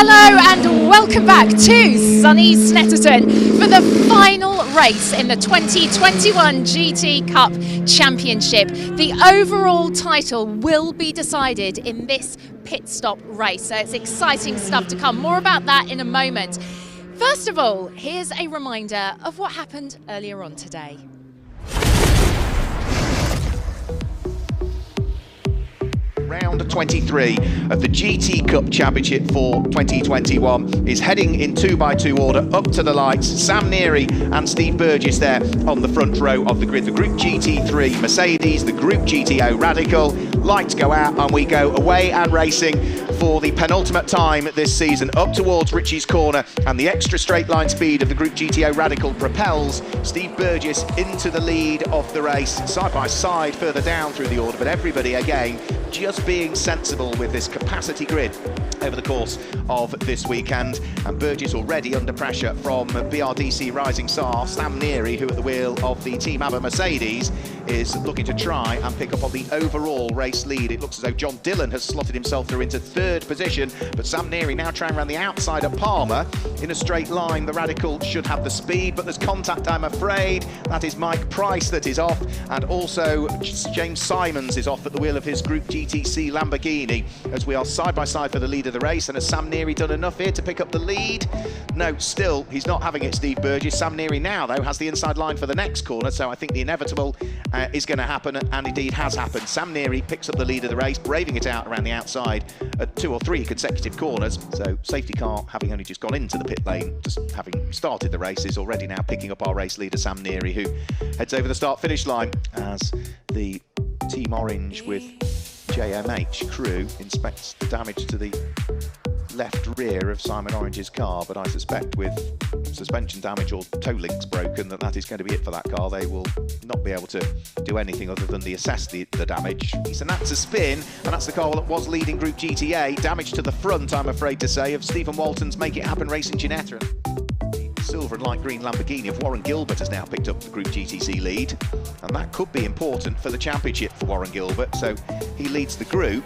Hello and welcome back to sunny Snetterton for the final race in the 2021 GT Cup Championship. The overall title will be decided in this pit stop race, so it's exciting stuff to come. More about that in a moment. First of all, here's a reminder of what happened earlier on today. Round 23 of the GT Cup Championship for 2021 is heading in 2x2 order up to the lights. Sam Neary and Steve Burgess there on the front row of the grid. The Group GT3 Mercedes, the Group GTO Radical. Lights go out and we go away and racing for the penultimate time this season up towards Ritchie's Corner, and the extra straight line speed of the Group GTO Radical propels Steve Burgess into the lead of the race, side by side further down through the order, but everybody again just being sensible with this capacity grid over the course of this weekend. And Burgess already under pressure from BRDC Rising Star Sam Neary, who at the wheel of the Team ABBA Mercedes is looking to try and pick up on the overall race lead. It looks as though John Dillon has slotted himself through into third position, but Sam Neary now trying around the outside of Palmer in a straight line. The Radical should have the speed, but there's contact, I'm afraid. That is Mike Price that is off, and also James Simons is off at the wheel of his Group GTC Lamborghini, as we are side by side for the lead of the race. And has Sam Neary done enough here to pick up the lead? No, still he's not having it, Steve Burgess. Sam Neary now though has the inside line for the next corner, so I think the inevitable is going to happen, and indeed has happened. Sam Neary picks up the lead of the race, braving it out around the outside at 2 or 3 consecutive corners. So safety car, having only just gone into the pit lane, just having started the race, is already now picking up our race leader Sam Neary, who heads over the start finish line as the Team Orange with JMH crew inspects the damage to the left rear of Simon Orange's car, but I suspect with suspension damage or toe links broken that is going to be it for that car. They will not be able to do anything other than assess the damage. And that's a spin, and that's the car that was leading Group GTA. Damage to the front, I'm afraid to say, of Stephen Walton's Make It Happen Racing Ginetta. The silver and light green Lamborghini of Warren Gilbert has now picked up the Group GTC lead, and that could be important for the championship for Warren Gilbert. So he leads the group.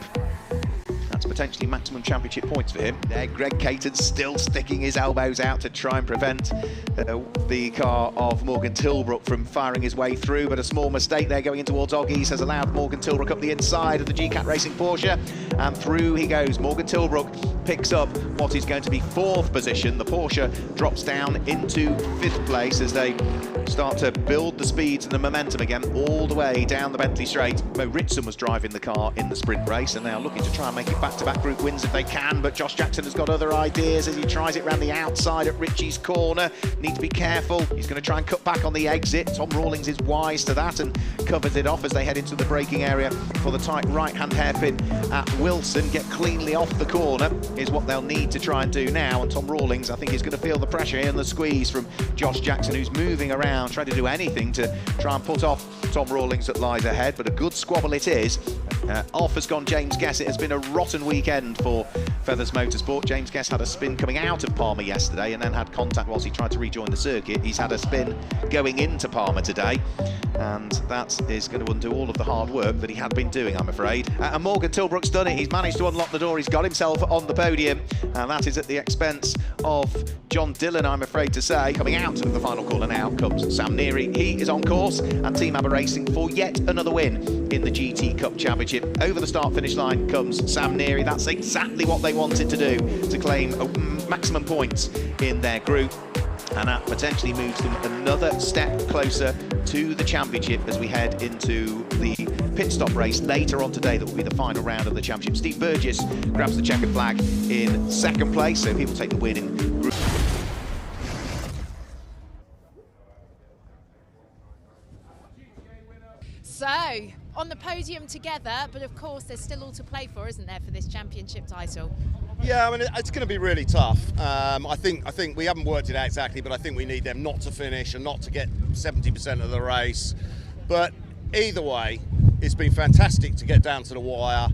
That's potentially maximum championship points for him. There, Greg Caton still sticking his elbows out to try and prevent the car of Morgan Tilbrook from firing his way through, but a small mistake there going in towards Oggies has allowed Morgan Tilbrook up the inside of the GCAT Racing Porsche, and through he goes. Morgan Tilbrook picks up what is going to be 4th position. The Porsche drops down into 5th place as they start to build the speeds and the momentum again all the way down the Bentley Straight. Mo Ritson was driving the car in the sprint race, and now looking to try and make it back-to-back group wins if they can, but Josh Jackson has got other ideas as he tries it around the outside at Ritchie's Corner. Need to be careful. He's going to try and cut back on the exit. Tom Rawlings is wise to that and covers it off as they head into the braking area for the tight right-hand hairpin at Wilson. Get cleanly off the corner is what they'll need to try and do now, and Tom Rawlings, I think, is going to feel the pressure and the squeeze from Josh Jackson, who's moving around, trying to do anything to try and put off Tom Rawlings that lies ahead, but a good squabble it is. Off has gone James Guess. It has been a rotten weekend for Feathers Motorsport. James Guess had a spin coming out of Palmer yesterday and then had contact whilst he tried to rejoin the circuit. He's had a spin going into Palmer today, and that is going to undo all of the hard work that he had been doing, I'm afraid. And Morgan Tilbrook's done it. He's managed to unlock the door. He's got himself on the podium, and that is at the expense of John Dillon, I'm afraid to say. Coming out of the final corner now comes Sam Neary. He is on course, and Team ABBA Racing for yet another win in the GT Cup Championship. Over the start-finish line comes Sam Neary. That's exactly what they wanted to do, to claim maximum points in their group, and that potentially moves them another step closer to the championship as we head into the pit stop race later on today. That will be the final round of the championship. Steve Burgess grabs the checkered flag in 2nd place, so he will take the win in group. So, on the podium together, but of course there's still all to play for, isn't there, for this championship title? Yeah, I mean, it's going to be really tough. I think we haven't worked it out exactly, but I think we need them not to finish and not to get 70% of the race. But either way, it's been fantastic to get down to the wire.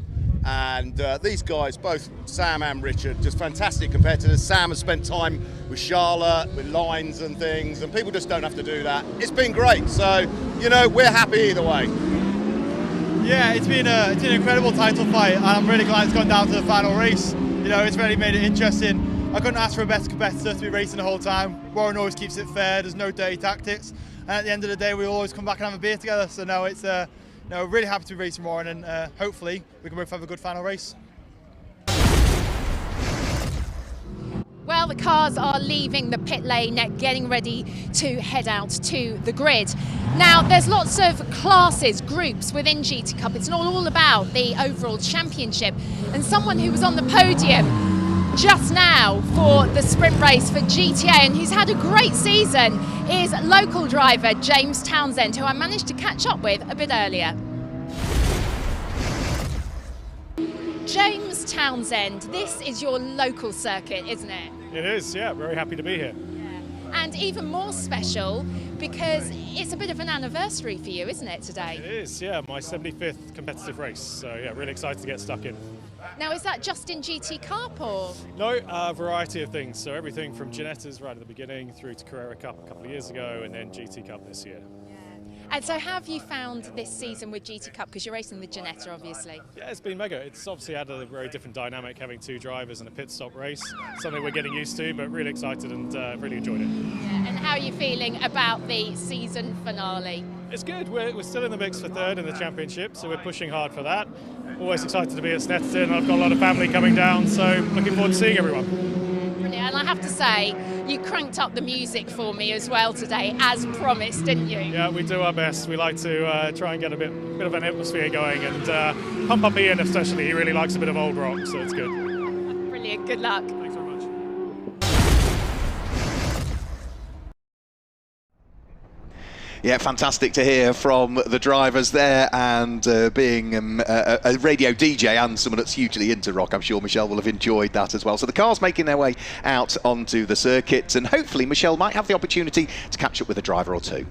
And these guys, both Sam and Richard, just fantastic compared to this. Sam has spent time with Charlotte, with lines and things, and people just don't have to do that. It's been great, so, you know, we're happy either way. Yeah, it's been an incredible title fight, and I'm really glad it's gone down to the final race. You know, it's really made it interesting. I couldn't ask for a better competitor to be racing the whole time. Warren always keeps it fair, there's no dirty tactics, and at the end of the day we'll always come back and have a beer together. So no, it's no, really happy to be racing Warren, and hopefully we can both have a good final race. Well, the cars are leaving the pit lane, getting ready to head out to the grid. Now, there's lots of classes, groups within GT Cup. It's not all about the overall championship. And someone who was on the podium just now for the sprint race for GTA, and who's had a great season, is local driver James Townsend, who I managed to catch up with a bit earlier. James Townsend, this is your local circuit, isn't it? It is, yeah, very happy to be here. Yeah. And even more special because it's a bit of an anniversary for you, isn't it, today? It is, yeah, my 75th competitive race, so yeah, really excited to get stuck in. Now, is that just in GT Cup or? No, a variety of things, so everything from Ginetta's right at the beginning through to Carrera Cup a couple of years ago and then GT Cup this year. And so how have you found this season with GT Cup? Because you're racing with Ginetta, obviously. Yeah, it's been mega. It's obviously had a very different dynamic having two drivers and a pit stop race. Something we're getting used to, but really excited and really enjoyed it. Yeah. And how are you feeling about the season finale? It's good. We're still in the mix for third in the championship, so we're pushing hard for that. Always excited to be at Snetterton. I've got a lot of family coming down, so looking forward to seeing everyone. Brilliant. And I have to say, you cranked up the music for me as well today, as promised, didn't you? Yeah, we do our best. We like to try and get a bit of an atmosphere going, and pump up Ian especially. He really likes a bit of old rock, so it's good. Brilliant. Good luck. Thanks very much. Yeah, fantastic to hear from the drivers there, and being a radio DJ and someone that's hugely into rock, I'm sure Michelle will have enjoyed that as well. So the cars making their way out onto the circuit, and hopefully Michelle might have the opportunity to catch up with a driver or two.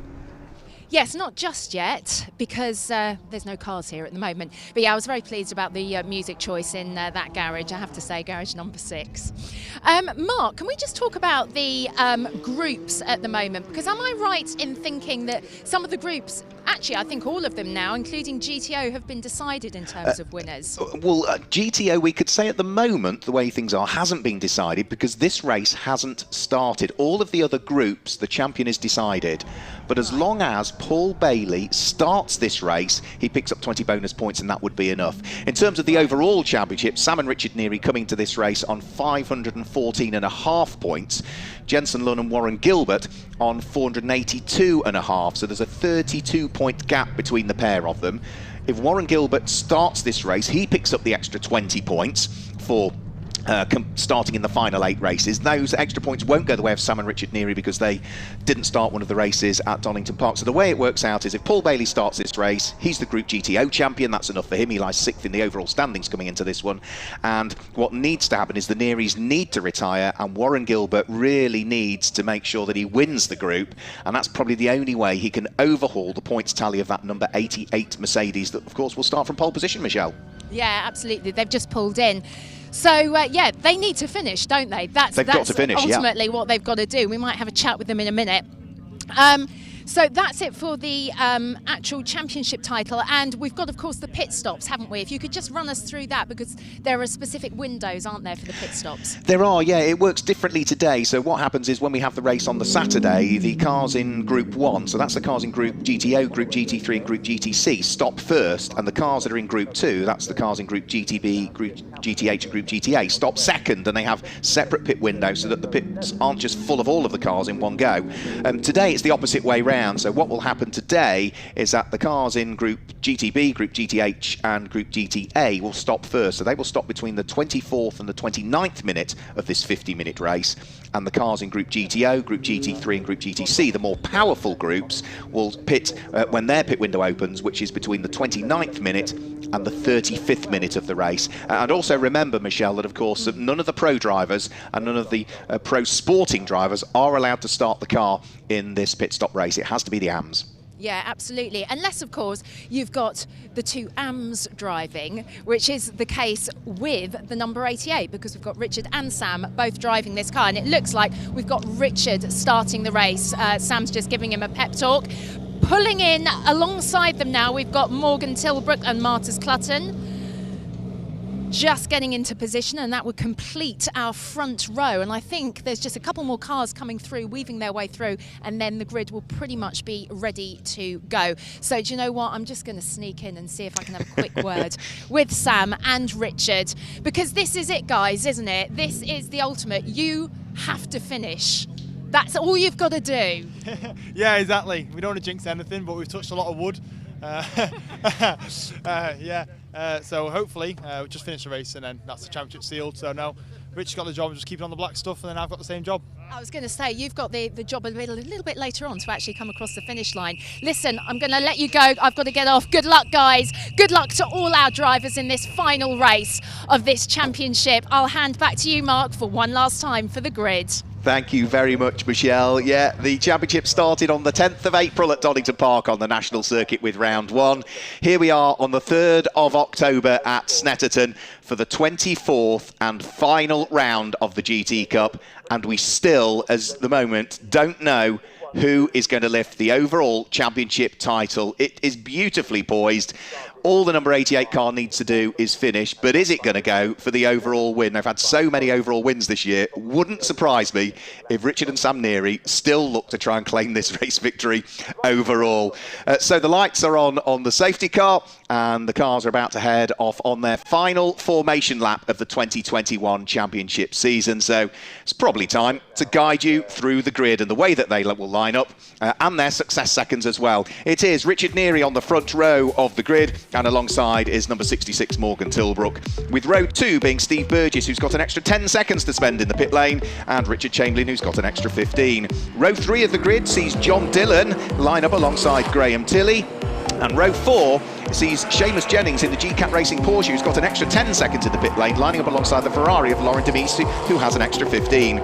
Yes, not just yet, because there's no cars here at the moment. But yeah, I was very pleased about the music choice in that garage, I have to say, garage number 6. Mark, can we just talk about the groups at the moment? Because am I right in thinking that some of the groups, actually I think all of them now, including GTO, have been decided in terms of winners? Well, GTO, we could say at the moment, the way things are, hasn't been decided because this race hasn't started. All of the other groups, the champion is decided. But as long as Paul Bailey starts this race, he picks up 20 bonus points, and that would be enough. In terms of the overall championship, Sam and Richard Neary coming to this race on 514.5 points. Jensen Lunn and Warren Gilbert on 482.5. So there's a 32-point gap between the pair of them. If Warren Gilbert starts this race, he picks up the extra 20 points for starting in the final 8 races. Those extra points won't go the way of Sam and Richard Neary because they didn't start one of the races at Donington Park. So the way it works out is if Paul Bailey starts this race, he's the Group GTO champion. That's enough for him. He lies 6th in the overall standings coming into this one. And what needs to happen is the Nearys need to retire, and Warren Gilbert really needs to make sure that he wins the group. And that's probably the only way he can overhaul the points tally of that number 88 Mercedes that, of course, will start from pole position, Michelle. Yeah, absolutely. They've just pulled in. So, yeah, they need to finish, don't they? That's got to finish, ultimately what they've got to do. We might have a chat with them in a minute. So that's it for the actual championship title. And we've got, of course, the pit stops, haven't we? If you could just run us through that, because there are specific windows, aren't there, for the pit stops? There are, yeah. It works differently today. So what happens is when we have the race on the Saturday, the cars in Group 1, so that's the cars in Group GTO, Group GT3 and Group GTC, stop first. And the cars that are in Group 2, that's the cars in Group GTB, Group GTH and Group GTA, stop second. And they have separate pit windows so that the pits aren't just full of all of the cars in one go. Today it's the opposite way round. So what will happen today is that the cars in Group GTB, Group GTH and Group GTA will stop first. So they will stop between the 24th and the 29th minute of this 50-minute race. And the cars in Group GTO, Group GT3 and Group GTC, the more powerful groups, will pit when their pit window opens, which is between the 29th minute and the 35th minute of the race. And also remember, Michelle, that of course none of the pro drivers and none of the pro sporting drivers are allowed to start the car in this pit stop race. It has to be the AMs. Yeah, absolutely. Unless, of course, you've got the 2 AMs driving, which is the case with the number 88, because we've got Richard and Sam both driving this car. And it looks like we've got Richard starting the race. Sam's just giving him a pep talk. Pulling in alongside them now, we've got Morgan Tilbrook and Martys Clutton. just getting into position, and that would complete our front row. And I think there's just a couple more cars coming through, weaving their way through, and then the grid will pretty much be ready to go. So do you know what? I'm just going to sneak in and see if I can have a quick word with Sam and Richard, because this is it, guys, isn't it? This is the ultimate. You have to finish. That's all you've got to do. Yeah, exactly. We don't want to jinx anything, but we've touched a lot of wood. So hopefully we'll just finish the race and then that's the championship sealed. So now Rich's got the job of just keeping on the black stuff, and then I've got the same job. I was going to say, you've got the job a little bit later on to actually come across the finish line. Listen, I'm going to let you go. I've got to get off. Good luck, guys. Good luck to all our drivers in this final race of this championship. I'll hand back to you, Mark, for one last time for the grid. Thank you very much, Michelle. Yeah, the championship started on the 10th of April at Donington Park on the National Circuit with round 1. Here we are on the 3rd of October at Snetterton for the 24th and final round of the GT Cup. And we still, as the moment, don't know who is going to lift the overall championship title. It is beautifully poised. All the number 88 car needs to do is finish, but is it going to go for the overall win? They've had so many overall wins this year. Wouldn't surprise me if Richard and Sam Neary still look to try and claim this race victory overall. So the lights are on the safety car, and the cars are about to head off on their final formation lap of the 2021 championship season. So it's probably time to guide you through the grid and the way that they will line up and their success seconds as well. It is Richard Neary on the front row of the grid, and alongside is number 66 Morgan Tilbrook, with row 2 being Steve Burgess, who's got an extra 10 seconds to spend in the pit lane, and Richard Chamberlain, who's got an extra 15. Row 3 of the grid sees John Dillon line up alongside Graham Tilley, and row 4 sees Seamus Jennings in the GCAT Racing Porsche, who's got an extra 10 seconds in the pit lane, lining up alongside the Ferrari of Lauren Demise, who has an extra 15.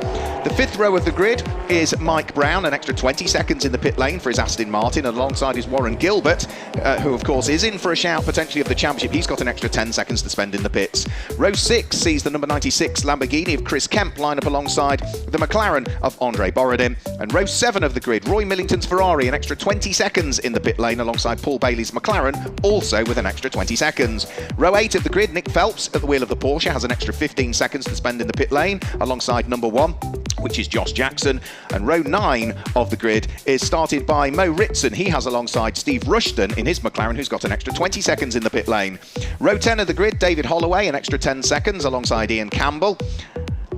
The 5th row of the grid is Mike Brown, an extra 20 seconds in the pit lane for his Aston Martin, and alongside is Warren Gilbert, who of course is in for a shout potentially of the championship. He's got an extra 10 seconds to spend in the pits. Row 6 sees the number 96 Lamborghini of Chris Kemp line up alongside the McLaren of Andre Borodin, and row 7 of the grid, Roy Millington's Ferrari, an extra 20 seconds in the pit lane alongside Paul Bailey's McLaren, also with an extra 20 seconds. Row 8 of the grid, Nick Phelps at the wheel of the Porsche has an extra 15 seconds to spend in the pit lane alongside number 1, which is Josh Jackson, and row 9 of the grid is started by Mo Ritson. He has alongside Steve Rushton in his McLaren, who's got an extra 20 seconds in the pit lane. Row 10 of the grid, David Holloway, an extra 10 seconds alongside Ian Campbell.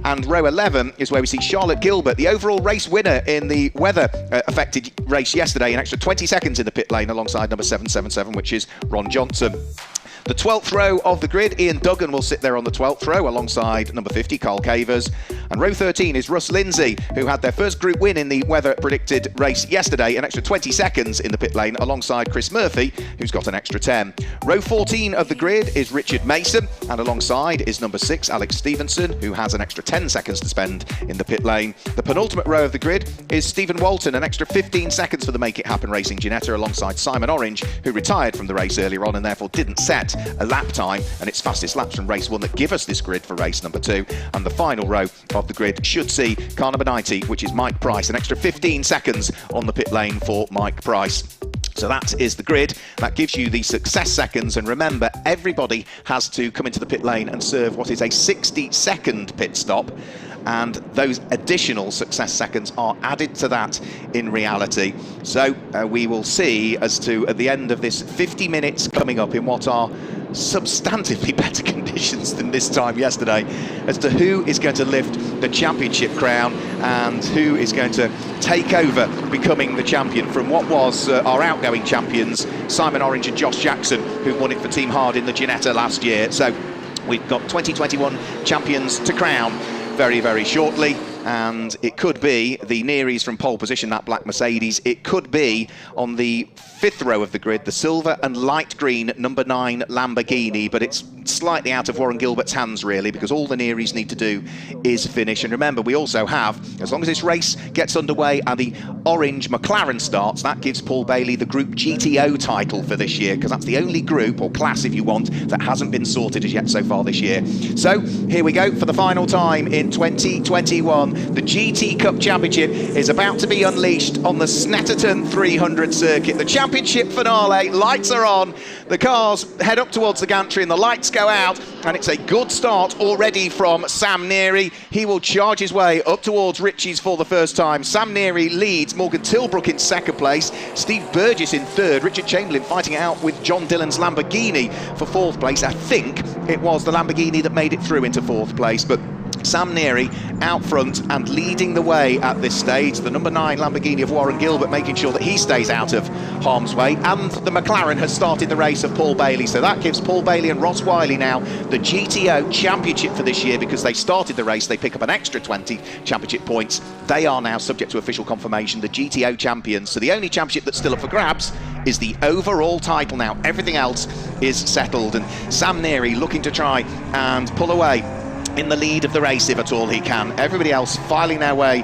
And row 11 is where we see Charlotte Gilbert, the overall race winner in the weather-affected race yesterday, an extra 20 seconds in the pit lane alongside number 777, which is Ron Johnson. The 12th row of the grid, Ian Duggan will sit there on the 12th row alongside number 50, Carl Cavers. And row 13 is Russ Lindsay, who had their first group win in the weather-predicted race yesterday, an extra 20 seconds in the pit lane alongside Chris Murphy, who's got an extra 10. Row 14 of the grid is Richard Mason, and alongside is number 6, Alex Stevenson, who has an extra 10 seconds to spend in the pit lane. The penultimate row of the grid is Stephen Walton, an extra 15 seconds for the Make It Happen Racing Ginetta alongside Simon Orange, who retired from the race earlier on and therefore didn't set a lap time, and it's fastest laps from race 1 that give us this grid for race number 2. And the final row of the grid should see car number 90, which is Mike Price, an extra 15 seconds on the pit lane for Mike Price. So that is the grid. That gives you the success seconds, and remember, everybody has to come into the pit lane and serve what is a 60-second pit stop, and those additional success seconds are added to that in reality. So we will see as to, at the end of this 50 minutes coming up in what are substantively better conditions than this time yesterday, as to who is going to lift the championship crown and who is going to take over becoming the champion from what was our outgoing champions, Simon Orange and Josh Jackson, who won it for Team Hard in the Ginetta last year. So we've got 2021 champions to crown very, very shortly, and it could be the Nearys from pole position, that black Mercedes. It could be on the 5th row of the grid, the silver and light green number 9 Lamborghini, but it's slightly out of Warren Gilbert's hands really, because all the Nearys need to do is finish. And remember, we also have, as long as this race gets underway and the orange McLaren starts, that gives Paul Bailey the Group GTO title for this year, because that's the only group, or class if you want, that hasn't been sorted as yet so far this year. So here we go for the final time in 2021. The GT Cup Championship is about to be unleashed on the Snetterton 300 circuit. The championship finale, lights are on. the cars head up towards the gantry and the lights go out, and it's a good start already from Sam Neary. He will charge his way up towards Ritchie's for the first time. Sam Neary leads, Morgan Tilbrook in second place, Steve Burgess in third, Richard Chamberlain fighting it out with John Dillon's Lamborghini for fourth place. I think it was the Lamborghini that made it through into fourth place, but Sam Neary out front and leading the way at this stage. The number 9 Lamborghini of Warren Gilbert making sure that he stays out of harm's way, and the McLaren has started the race of Paul Bailey, so that gives Paul Bailey and Ross Wiley now the GTO championship for this year, because they started the race. They pick up an extra 20 championship points. They are now, subject to official confirmation, the GTO champions. So the only championship that's still up for grabs is the overall title now. Everything else is settled, and Sam Neary looking to try and pull away in the lead of the race if at all he can. Everybody else filing their way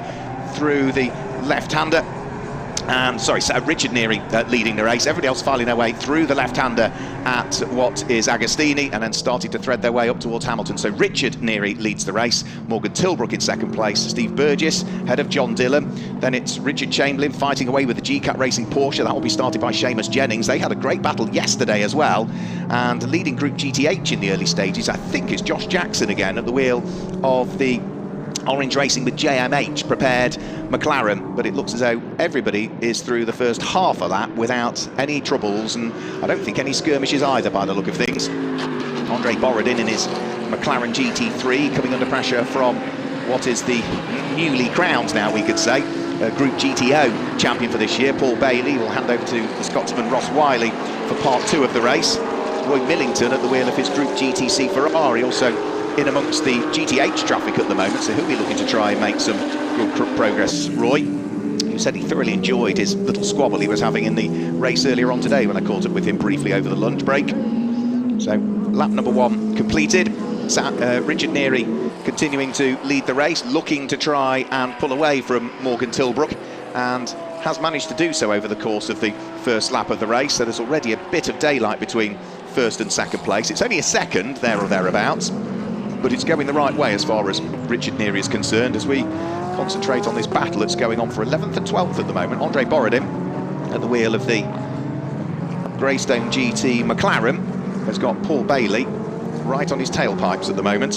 through the left-hander. And Richard Neary leading the race. Everybody else filing their way through the left-hander at what is Agostini, and then starting to thread their way up towards Hamilton. So Richard Neary leads the race. Morgan Tilbrook in second place. Steve Burgess ahead of John Dillon. Then it's Richard Chamberlain fighting away with the GCAT Racing Porsche. That will be started by Seamus Jennings. They had a great battle yesterday as well. And leading Group GTH in the early stages, I think, is Josh Jackson again at the wheel of the Orange Racing with JMH prepared McLaren, but it looks as though everybody is through the first half of that without any troubles, and I don't think any skirmishes either by the look of things. Andre Borodin in his McLaren GT3 coming under pressure from what is the newly crowned, now we could say, Group GTO champion for this year. Paul Bailey will hand over to the Scotsman Ross Wiley for part 2 of the race. Roy Millington at the wheel of his Group GTC Ferrari, also in amongst the GTH traffic at the moment, so he'll be looking to try and make some good progress. Roy, who said he thoroughly enjoyed his little squabble he was having in the race earlier on today when I caught up with him briefly over the lunch break. So lap number 1 completed. Richard Neary continuing to lead the race, looking to try and pull away from Morgan Tilbrook, and has managed to do so over the course of the first lap of the race. So there's already a bit of daylight between first and second place. It's only a second there or thereabouts, but it's going the right way as far as Richard Neary is concerned, as we concentrate on this battle that's going on for 11th and 12th at the moment. Andre Borodin at the wheel of the Greystone GT McLaren has got Paul Bailey right on his tailpipes at the moment.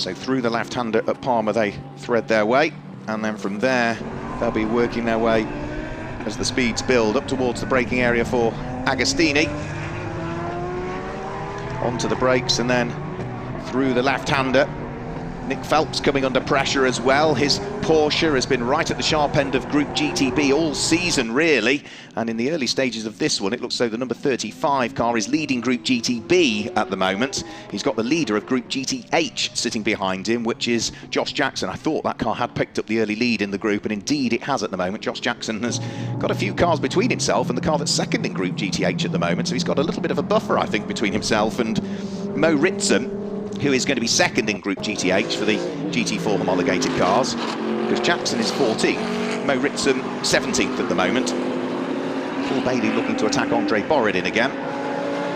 So through the left-hander at Palmer they thread their way, and then from there they'll be working their way as the speeds build up towards the braking area for Agostini. Onto the brakes and then through the left-hander. Nick Phelps coming under pressure as well. His Porsche has been right at the sharp end of Group GTB all season, really. And in the early stages of this one, it looks as though the number 35 car is leading Group GTB at the moment. He's got the leader of Group GTH sitting behind him, which is Josh Jackson. I thought that car had picked up the early lead in the group, and indeed it has at the moment. Josh Jackson has got a few cars between himself and the car that's second in Group GTH at the moment, so he's got a little bit of a buffer, I think, between himself and Mo Ritson, who is going to be second in Group GTH for the GT4 homologated cars, because Jackson is 14th, Mo Ritson 17th at the moment. Paul Bailey looking to attack Andre Borodin again.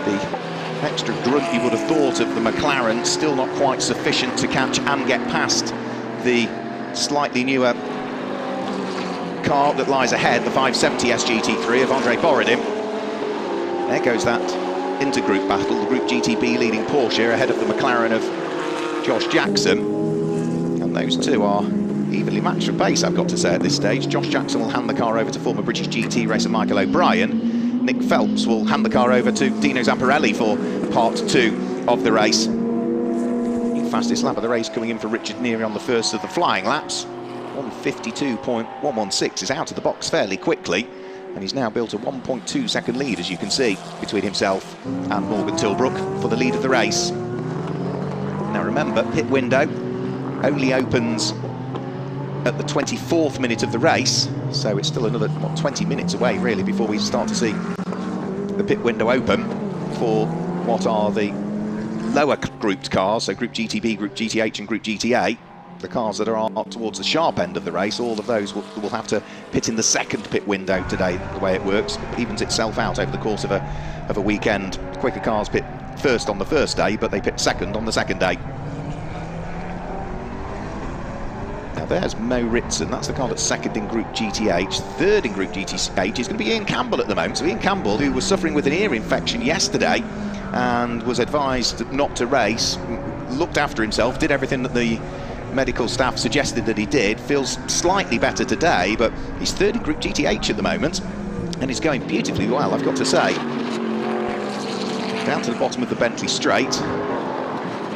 The extra grunt you would have thought of the McLaren, still not quite sufficient to catch and get past the slightly newer car that lies ahead, the 570 SGT3 of Andre Borodin. There goes that intergroup battle, the Group GTB leading Porsche ahead of the McLaren of Josh Jackson, and those two are evenly matched for pace, I've got to say, at this stage. Josh Jackson will hand the car over to former British GT racer Michael O'Brien. Nick Phelps will hand the car over to Dino Zamparelli for part 2 of the race. The fastest lap of the race coming in for Richard Neary on the first of the flying laps. 152.116 is out of the box fairly quickly, and he's now built a 1.2 second lead, as you can see, between himself and Morgan Tilbrook for the lead of the race. Now remember, pit window only opens at the 24th minute of the race, so it's still another 20 minutes away really before we start to see the pit window open for what are the lower grouped cars, so Group GTB, Group GTH and Group GTA. The cars that are up towards the sharp end of the race, all of those will have to pit in the second pit window today. The way it works, it evens itself out over the course of a weekend. Quicker cars pit first on the first day, but they pit second on the second day. Now there's Mo Ritson, that's the car that's second in Group GTH. Third in Group GTH is going to be Ian Campbell at the moment. So Ian Campbell, who was suffering with an ear infection yesterday and was advised not to race, looked after himself, did everything that the medical staff suggested that he did, feels slightly better today, but he's third in Group GTH at the moment, and he's going beautifully well, I've got to say. Down to the bottom of the Bentley straight.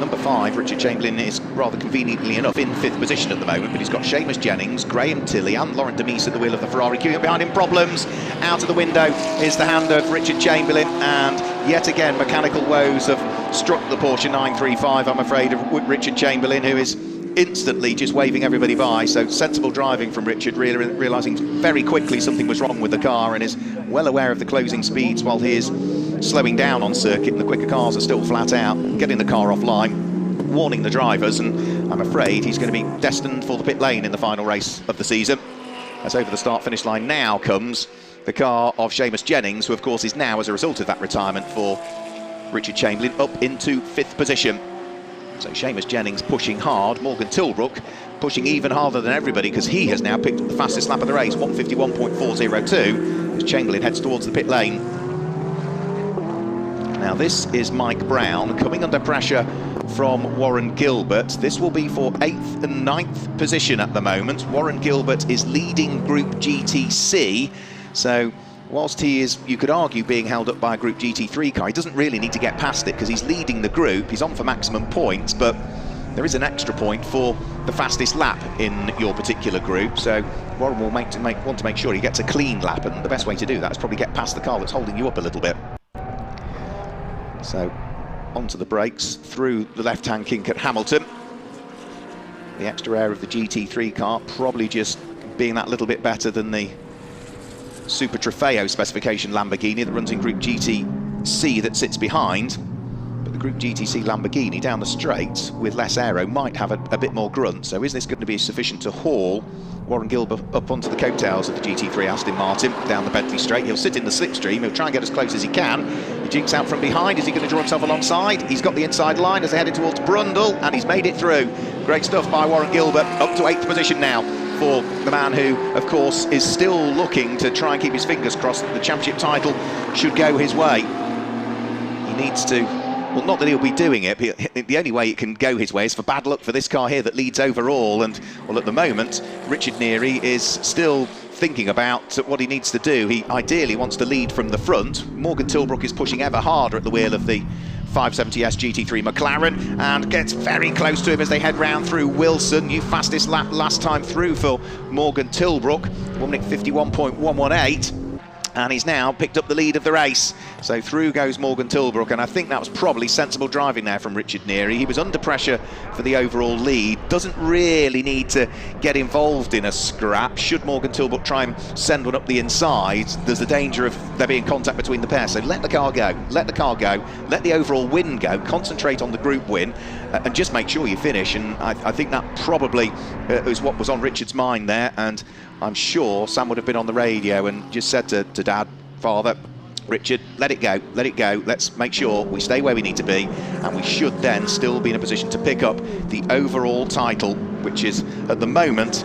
Number 5, Richard Chamberlain, is rather conveniently enough in 5th position at the moment, but he's got Seamus Jennings, Graham Tilley and Laurent Demise at the wheel of the Ferrari. Queuing behind him, problems. Out of the window is the hand of Richard Chamberlain, and yet again mechanical woes have struck the Porsche 935, I'm afraid, of Richard Chamberlain, who is instantly just waving everybody by. So sensible driving from Richard, realising very quickly something was wrong with the car, and is well aware of the closing speeds while he is slowing down on circuit, and the quicker cars are still flat out, getting the car offline, warning the drivers, and I'm afraid he's going to be destined for the pit lane in the final race of the season, as over the start-finish line now comes the car of Seamus Jennings, who of course is now, as a result of that retirement for Richard Chamberlain, up into 5th position. So Seamus Jennings pushing hard, Morgan Tilbrook pushing even harder than everybody, because he has now picked up the fastest lap of the race, 151.402, as Chamberlain heads towards the pit lane. Now this is Mike Brown coming under pressure from Warren Gilbert. This will be for 8th and 9th position at the moment. Warren Gilbert is leading Group GTC, so whilst he is, you could argue, being held up by a Group GT3 car, he doesn't really need to get past it because he's leading the group. He's on for maximum points, but there is an extra point for the fastest lap in your particular group, so Warren will want to make sure he gets a clean lap, and the best way to do that is probably get past the car that's holding you up a little bit. So onto the brakes, through the left-hand kink at Hamilton. The extra air of the GT3 car probably just being that little bit better than the Super Trofeo specification Lamborghini that runs in Group GTC that sits behind. But the Group GTC Lamborghini down the straight with less aero might have a bit more grunt. So is this going to be sufficient to haul Warren Gilbert up onto the coattails of the GT3 Aston Martin down the Bentley straight? He'll sit in the slipstream, he'll try and get as close as he can. He jinks out from behind. Is he going to draw himself alongside? He's got the inside line as they're headed towards Brundle, and he's made it through. Great stuff by Warren Gilbert, up to 8th position now for the man who, of course, is still looking to try and keep his fingers crossed that the championship title should go his way. He needs to, well, not that he'll be doing it, the only way it can go his way is for bad luck for this car here that leads overall, and, well, at the moment, Richard Neary is still thinking about what he needs to do. He ideally wants to lead from the front. Morgan Tilbrook is pushing ever harder at the wheel of the 570S GT3 McLaren and gets very close to him as they head round through Wilson. New fastest lap last time through for Morgan Tilbrook, 1 minute 51.118. And he's now picked up the lead of the race. So through goes Morgan Tilbrook, and I think that was probably sensible driving there from Richard Neary. He was under pressure for the overall lead, doesn't really need to get involved in a scrap. Should Morgan Tilbrook try and send one up the inside, there's a danger of there being contact between the pair. So let the car go, let the car go, let the overall win go, concentrate on the group win, and just make sure you finish. And I think that probably is what was on Richard's mind there, and I'm sure Sam would have been on the radio and just said to Dad, Father, Richard, let it go, let's make sure we stay where we need to be, and we should then still be in a position to pick up the overall title, which is at the moment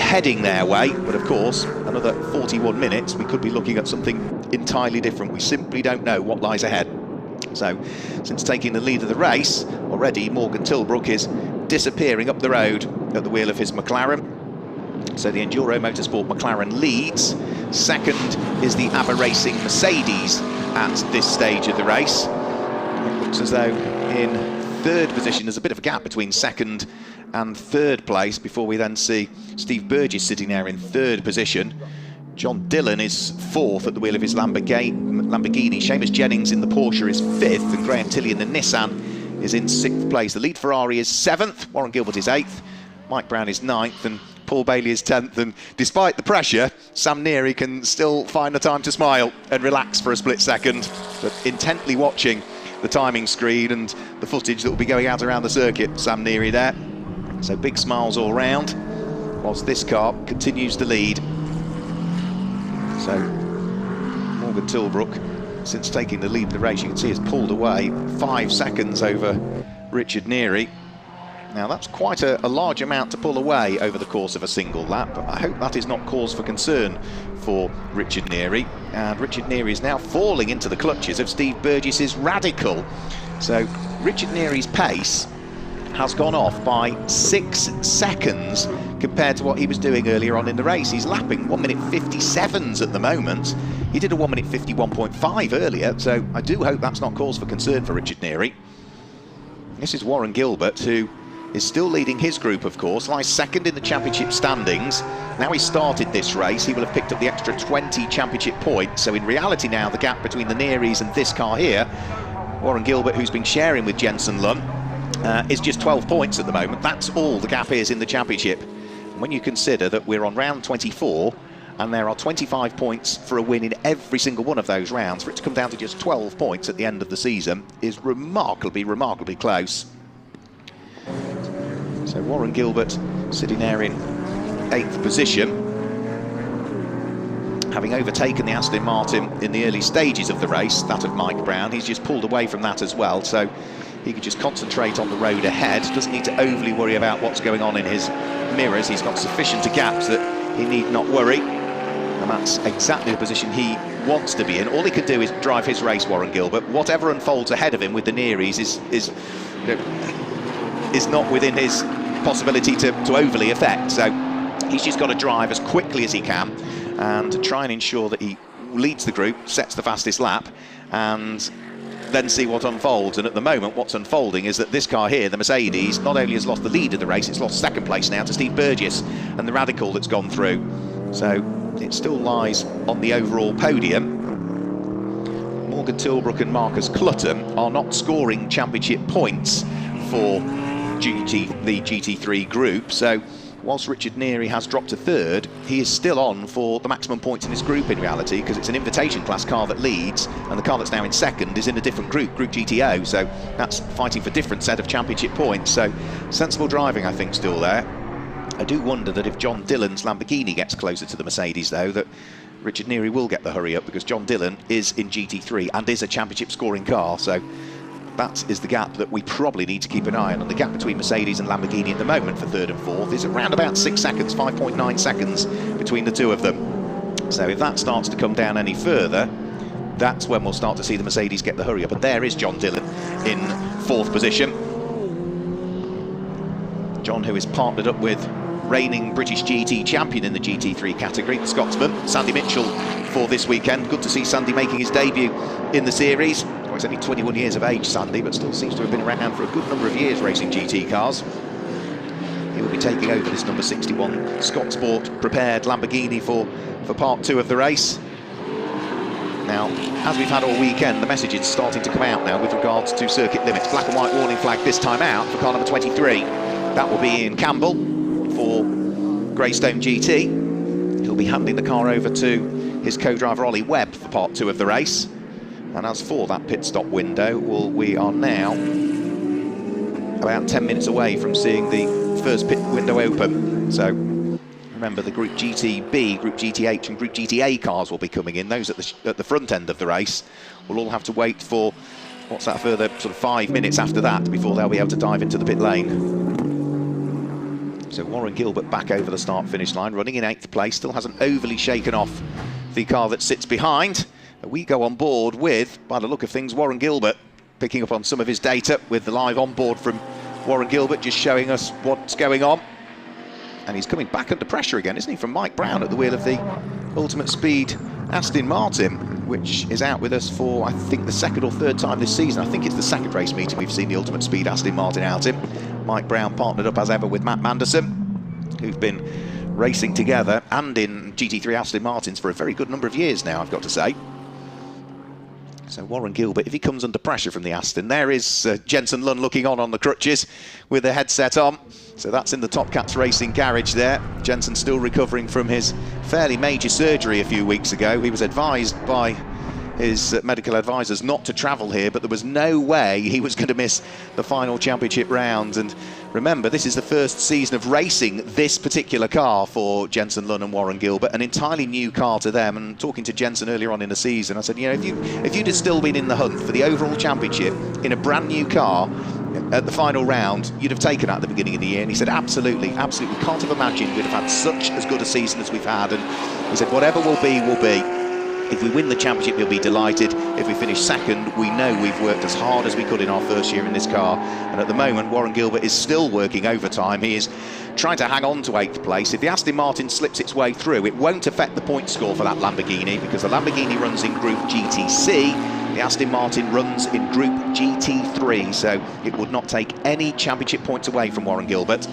heading their way. But of course, another 41 minutes, we could be looking at something entirely different. We simply don't know what lies ahead. So, since taking the lead of the race, already Morgan Tilbrook is disappearing up the road at the wheel of his McLaren. So the Enduro Motorsport McLaren leads. Second is the ABBA Racing Mercedes at this stage of the race. It looks as though in 3rd position there's a bit of a gap between 2nd and 3rd place before we then see Steve Burgess sitting there in 3rd position. John Dillon is 4th at the wheel of his Lamborghini. Seamus Jennings in the Porsche is 5th, and Graham Tilley in the Nissan is in 6th place. The lead Ferrari is 7th, Warren Gilbert is 8th, Mike Brown is 9th, and Paul Bailey is 10th. And despite the pressure, Sam Neary can still find the time to smile and relax for a split second, but intently watching the timing screen and the footage that will be going out around the circuit. Sam Neary there, so big smiles all round, whilst this car continues to lead. So Morgan Tilbrook, since taking the lead of the race, you can see has pulled away 5 seconds over Richard Neary. Now that's quite a large amount to pull away over the course of a single lap, but I hope that is not cause for concern for Richard Neary. And Richard Neary is now falling into the clutches of Steve Burgess's Radical. So Richard Neary's pace has gone off by 6 seconds compared to what he was doing earlier on in the race. He's lapping 1 minute 57s at the moment. He did a 1 minute 51.5 earlier, so I do hope that's not cause for concern for Richard Neary. This is Warren Gilbert, who is still leading his group, of course, lies second in the championship standings. Now he started this race, he will have picked up the extra 20 championship points, so in reality now the gap between the Nearys and this car here, Warren Gilbert, who's been sharing with Jensen Lunn, is just 12 points at the moment. That's all the gap is in the championship. And when you consider that we're on round 24 and there are 25 points for a win in every single one of those rounds, for it to come down to just 12 points at the end of the season is remarkably close. So Warren Gilbert sitting there in 8th position, having overtaken the Aston Martin in the early stages of the race, that of Mike Brown. He's just pulled away from that as well, so he could just concentrate on the road ahead. Doesn't need to overly worry about what's going on in his mirrors. He's got sufficient gaps that he need not worry, and that's exactly the position he wants to be in. All he can do is drive his race, Warren Gilbert. Whatever unfolds ahead of him with the Nearys is not within his possibility to overly affect. So he's just got to drive as quickly as he can and to try and ensure that he leads the group, sets the fastest lap, and then see what unfolds. And at the moment what's unfolding is that this car here, the Mercedes, not only has lost the lead of the race, it's lost second place now to Steve Burgess and the Radical that's gone through. So it still lies on the overall podium. Morgan Tilbrook and Marcus Clutton are not scoring championship points for the GT3 group, so whilst Richard Neary has dropped to 3rd, he is still on for the maximum points in his group in reality, because it's an invitation class car that leads, and the car that's now in 2nd is in a different group GTO, so that's fighting for a different set of championship points. So sensible driving, I think, still there. I do wonder that if John Dillon's Lamborghini gets closer to the Mercedes, though, that Richard Neary will get the hurry up, because John Dillon is in GT3 and is a championship scoring car, so that is the gap that we probably need to keep an eye on. And the gap between Mercedes and Lamborghini at the moment for 3rd and 4th is around about 6 seconds, 5.9 seconds between the two of them. So if that starts to come down any further, that's when we'll start to see the Mercedes get the hurry up. And there is John Dillon in 4th position. John, who is partnered up with reigning British GT champion in the GT3 category, the Scotsman, Sandy Mitchell, for this weekend. Good to see Sandy making his debut in the series. Well, he's only 21 years of age, Sandy, but still seems to have been around for a good number of years racing GT cars. He will be taking over this number 61 Scott Sport prepared Lamborghini for part 2 of the race. Now, as we've had all weekend, the message is starting to come out now with regards to circuit limits. Black and white warning flag this time out for car number 23. That will be Ian Campbell for Greystone GT. He'll be handing the car over to his co-driver Ollie Webb for part 2 of the race. And as for that pit stop window, well, we are now about 10 minutes away from seeing the first pit window open. So remember, the Group GTB, Group GTH and Group GTA cars will be coming in. Those at the front end of the race will all have to wait for, what's that, further sort of 5 minutes after that before they'll be able to dive into the pit lane. So Warren Gilbert back over the start-finish line, running in 8th place, still hasn't overly shaken off the car that sits behind. We go on board with, by the look of things, Warren Gilbert, picking up on some of his data with the live onboard from Warren Gilbert, just showing us what's going on. And he's coming back under pressure again, isn't he, from Mike Brown at the wheel of the Ultimate Speed Aston Martin, which is out with us for, I think, the 2nd or 3rd time this season. I think it's the 2nd race meeting we've seen the Ultimate Speed Aston Martin out in. Mike Brown partnered up as ever with Matt Manderson, who've been racing together and in GT3 Aston Martins for a very good number of years now, I've got to say. So Warren Gilbert, if he comes under pressure from the Aston, there is Jensen Lunn looking on the crutches with the headset on. So that's in the Top Cats Racing garage there. Jensen still recovering from his fairly major surgery a few weeks ago. He was advised by his medical advisors not to travel here, but there was no way he was going to miss the final championship round. And remember, this is the first season of racing this particular car for Jensen Lunn and Warren Gilbert, an entirely new car to them. And talking to Jensen earlier on in the season, I said, you know, if you'd have still been in the hunt for the overall championship in a brand new car, at the final round, you'd have taken at the beginning of the year, and he said absolutely, absolutely, can't have imagined we'd have had such as good a season as we've had. And he said whatever will be, will be. If we win the championship, he'll be delighted. If we finish second, we know we've worked as hard as we could in our first year in this car. And at the moment, Warren Gilbert is still working overtime. He is trying to hang on to 8th place. If the Aston Martin slips its way through, it won't affect the point score for that Lamborghini, because the Lamborghini runs in Group GTC, the Aston Martin runs in Group GT3, so it would not take any championship points away from Warren Gilbert.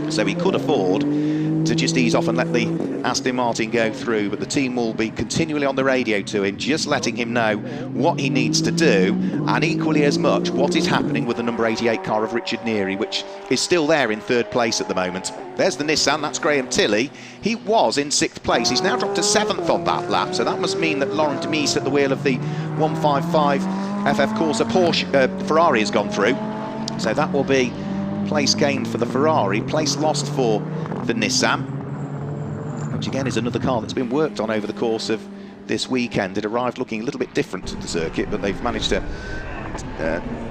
So he could afford to just ease off and let the Aston Martin go through, but the team will be continually on the radio to him, just letting him know what he needs to do, and equally as much what is happening with the number 88 car of Richard Neary, which is still there in 3rd place at the moment. There's the Nissan, that's Graham Tilley. He was in 6th place, he's now dropped to 7th on that lap, so that must mean that Laurent de Meese at the wheel of the 155 FF Corsa Porsche Ferrari has gone through, so that will be place gained for the Ferrari, place lost for the Nissan, which again is another car that's been worked on over the course of this weekend. It arrived looking a little bit different to the circuit, but they've managed to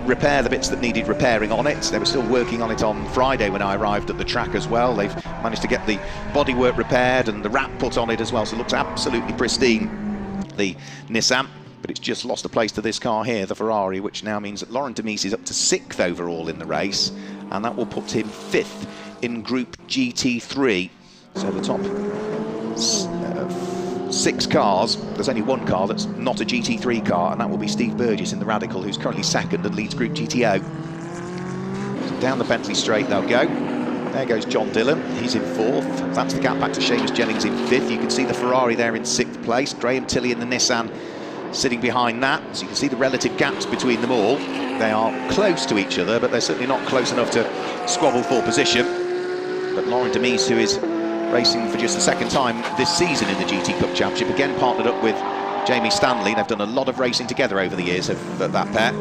repair the bits that needed repairing on it. They were still working on it on Friday when I arrived at the track as well. They've managed to get the bodywork repaired and the wrap put on it as well, so it looks absolutely pristine, the Nissan. But it's just lost a place to this car here, the Ferrari, which now means that Laurent de Meese is up to 6th overall in the race, and that will put him 5th in Group GT3. So the top 6 cars, there's only one car that's not a GT3 car, and that will be Steve Burgess in the Radical, who's currently 2nd and leads Group GTO. So down the Bentley straight they'll go. There goes John Dillon, he's in 4th. That's the gap back to Seamus Jennings in 5th. You can see the Ferrari there in 6th place. Graham Tilley in the Nissan sitting behind that, so you can see the relative gaps between them all. They are close to each other, but they're certainly not close enough to squabble for position. But Laurent de Meese, who is racing for just the 2nd time this season in the GT Cup Championship, again partnered up with Jamie Stanley. They've done a lot of racing together over the years of that pair.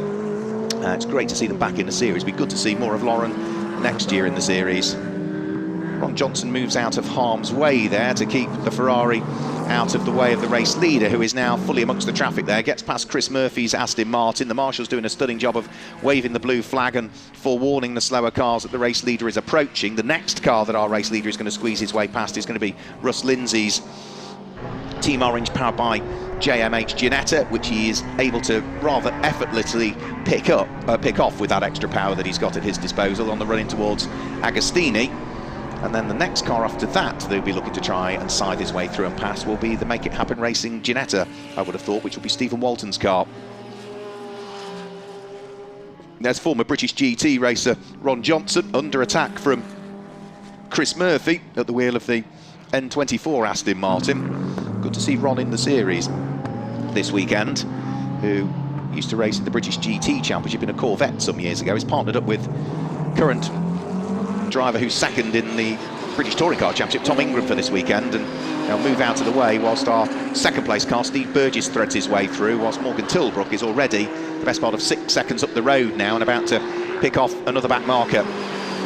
It's great to see them back in the series. It'll be good to see more of Laurent next year in the series. Ron Johnson moves out of harm's way there to keep the Ferrari out of the way of the race leader, who is now fully amongst the traffic there. Gets past Chris Murphy's Aston Martin. The marshal's doing a stunning job of waving the blue flag and forewarning the slower cars that the race leader is approaching. The next car that our race leader is going to squeeze his way past is going to be Russ Lindsay's Team Orange powered by JMH Ginetta, which he is able to rather effortlessly pick off with that extra power that he's got at his disposal on the run in towards Agostini. And then the next car after that they'll be looking to try and scythe his way through and pass will be the Make It Happen Racing Ginetta, I would have thought, which will be Stephen Walton's car. There's former British GT racer Ron Johnson under attack from Chris Murphy at the wheel of the N24 Aston Martin. Good to see Ron in the series this weekend, who used to race in the British GT Championship in a Corvette some years ago. He's partnered up with current driver who's 2nd in the British Touring Car Championship, Tom Ingram, for this weekend, and they'll move out of the way whilst our 2nd place car, Steve Burgess, threads his way through, whilst Morgan Tilbrook is already the best part of 6 seconds up the road now and about to pick off another back marker.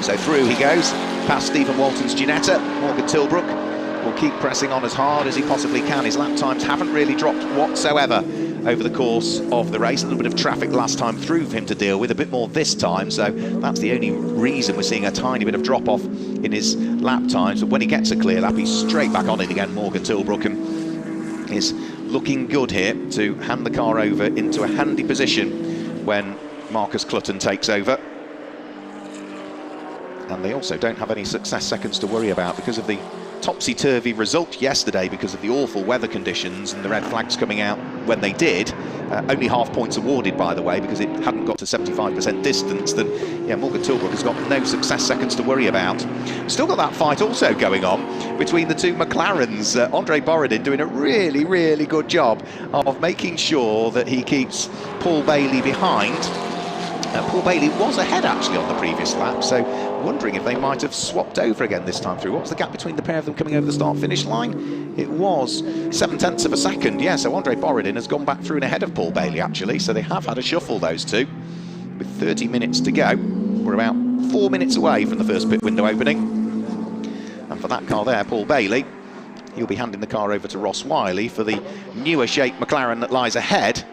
So through he goes, past Stephen Walton's Ginetta. Morgan Tilbrook will keep pressing on as hard as he possibly can. His lap times haven't really dropped whatsoever over the course of the race. A little bit of traffic last time through for him to deal with, a bit more this time, so that's the only reason we're seeing a tiny bit of drop off in his lap times. But when he gets a clear lap, he's straight back on it again, Morgan Tilbrook, and is looking good here to hand the car over into a handy position when Marcus Clutton takes over. And they also don't have any success seconds to worry about because of the topsy-turvy result yesterday, because of the awful weather conditions and the red flags coming out when they did. Only half points awarded, by the way, because it hadn't got to 75% distance. Then, yeah, Morgan Tilbrook has got no success seconds to worry about. Still got that fight also going on between the two McLarens. Andre Borodin doing a really, really good job of making sure that he keeps Paul Bailey behind. Paul Bailey was ahead actually on the previous lap, so wondering if they might have swapped over again this time through. What was the gap between the pair of them coming over the start-finish line? It was 0.7 of a second, yeah, so Andre Borodin has gone back through and ahead of Paul Bailey actually, so they have had a shuffle, those two. With 30 minutes to go, we're about 4 minutes away from the first pit window opening. And for that car there, Paul Bailey, he'll be handing the car over to Ross Wiley for the newer shape McLaren that lies ahead.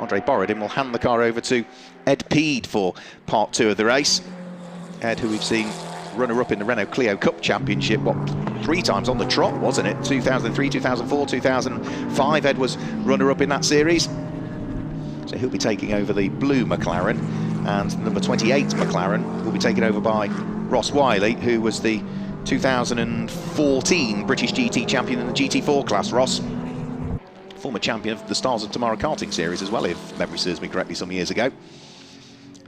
Andre Borodin will hand the car over to Ed Peed for part 2 of the race. Ed, who we've seen runner-up in the Renault Clio Cup Championship, 3 times on the trot, wasn't it? 2003, 2004, 2005, Ed was runner-up in that series. So he'll be taking over the blue McLaren, and number 28 McLaren will be taken over by Ross Wiley, who was the 2014 British GT champion in the GT4 class. Ross, former champion of the Stars of Tomorrow karting series as well, if memory serves me correctly, some years ago.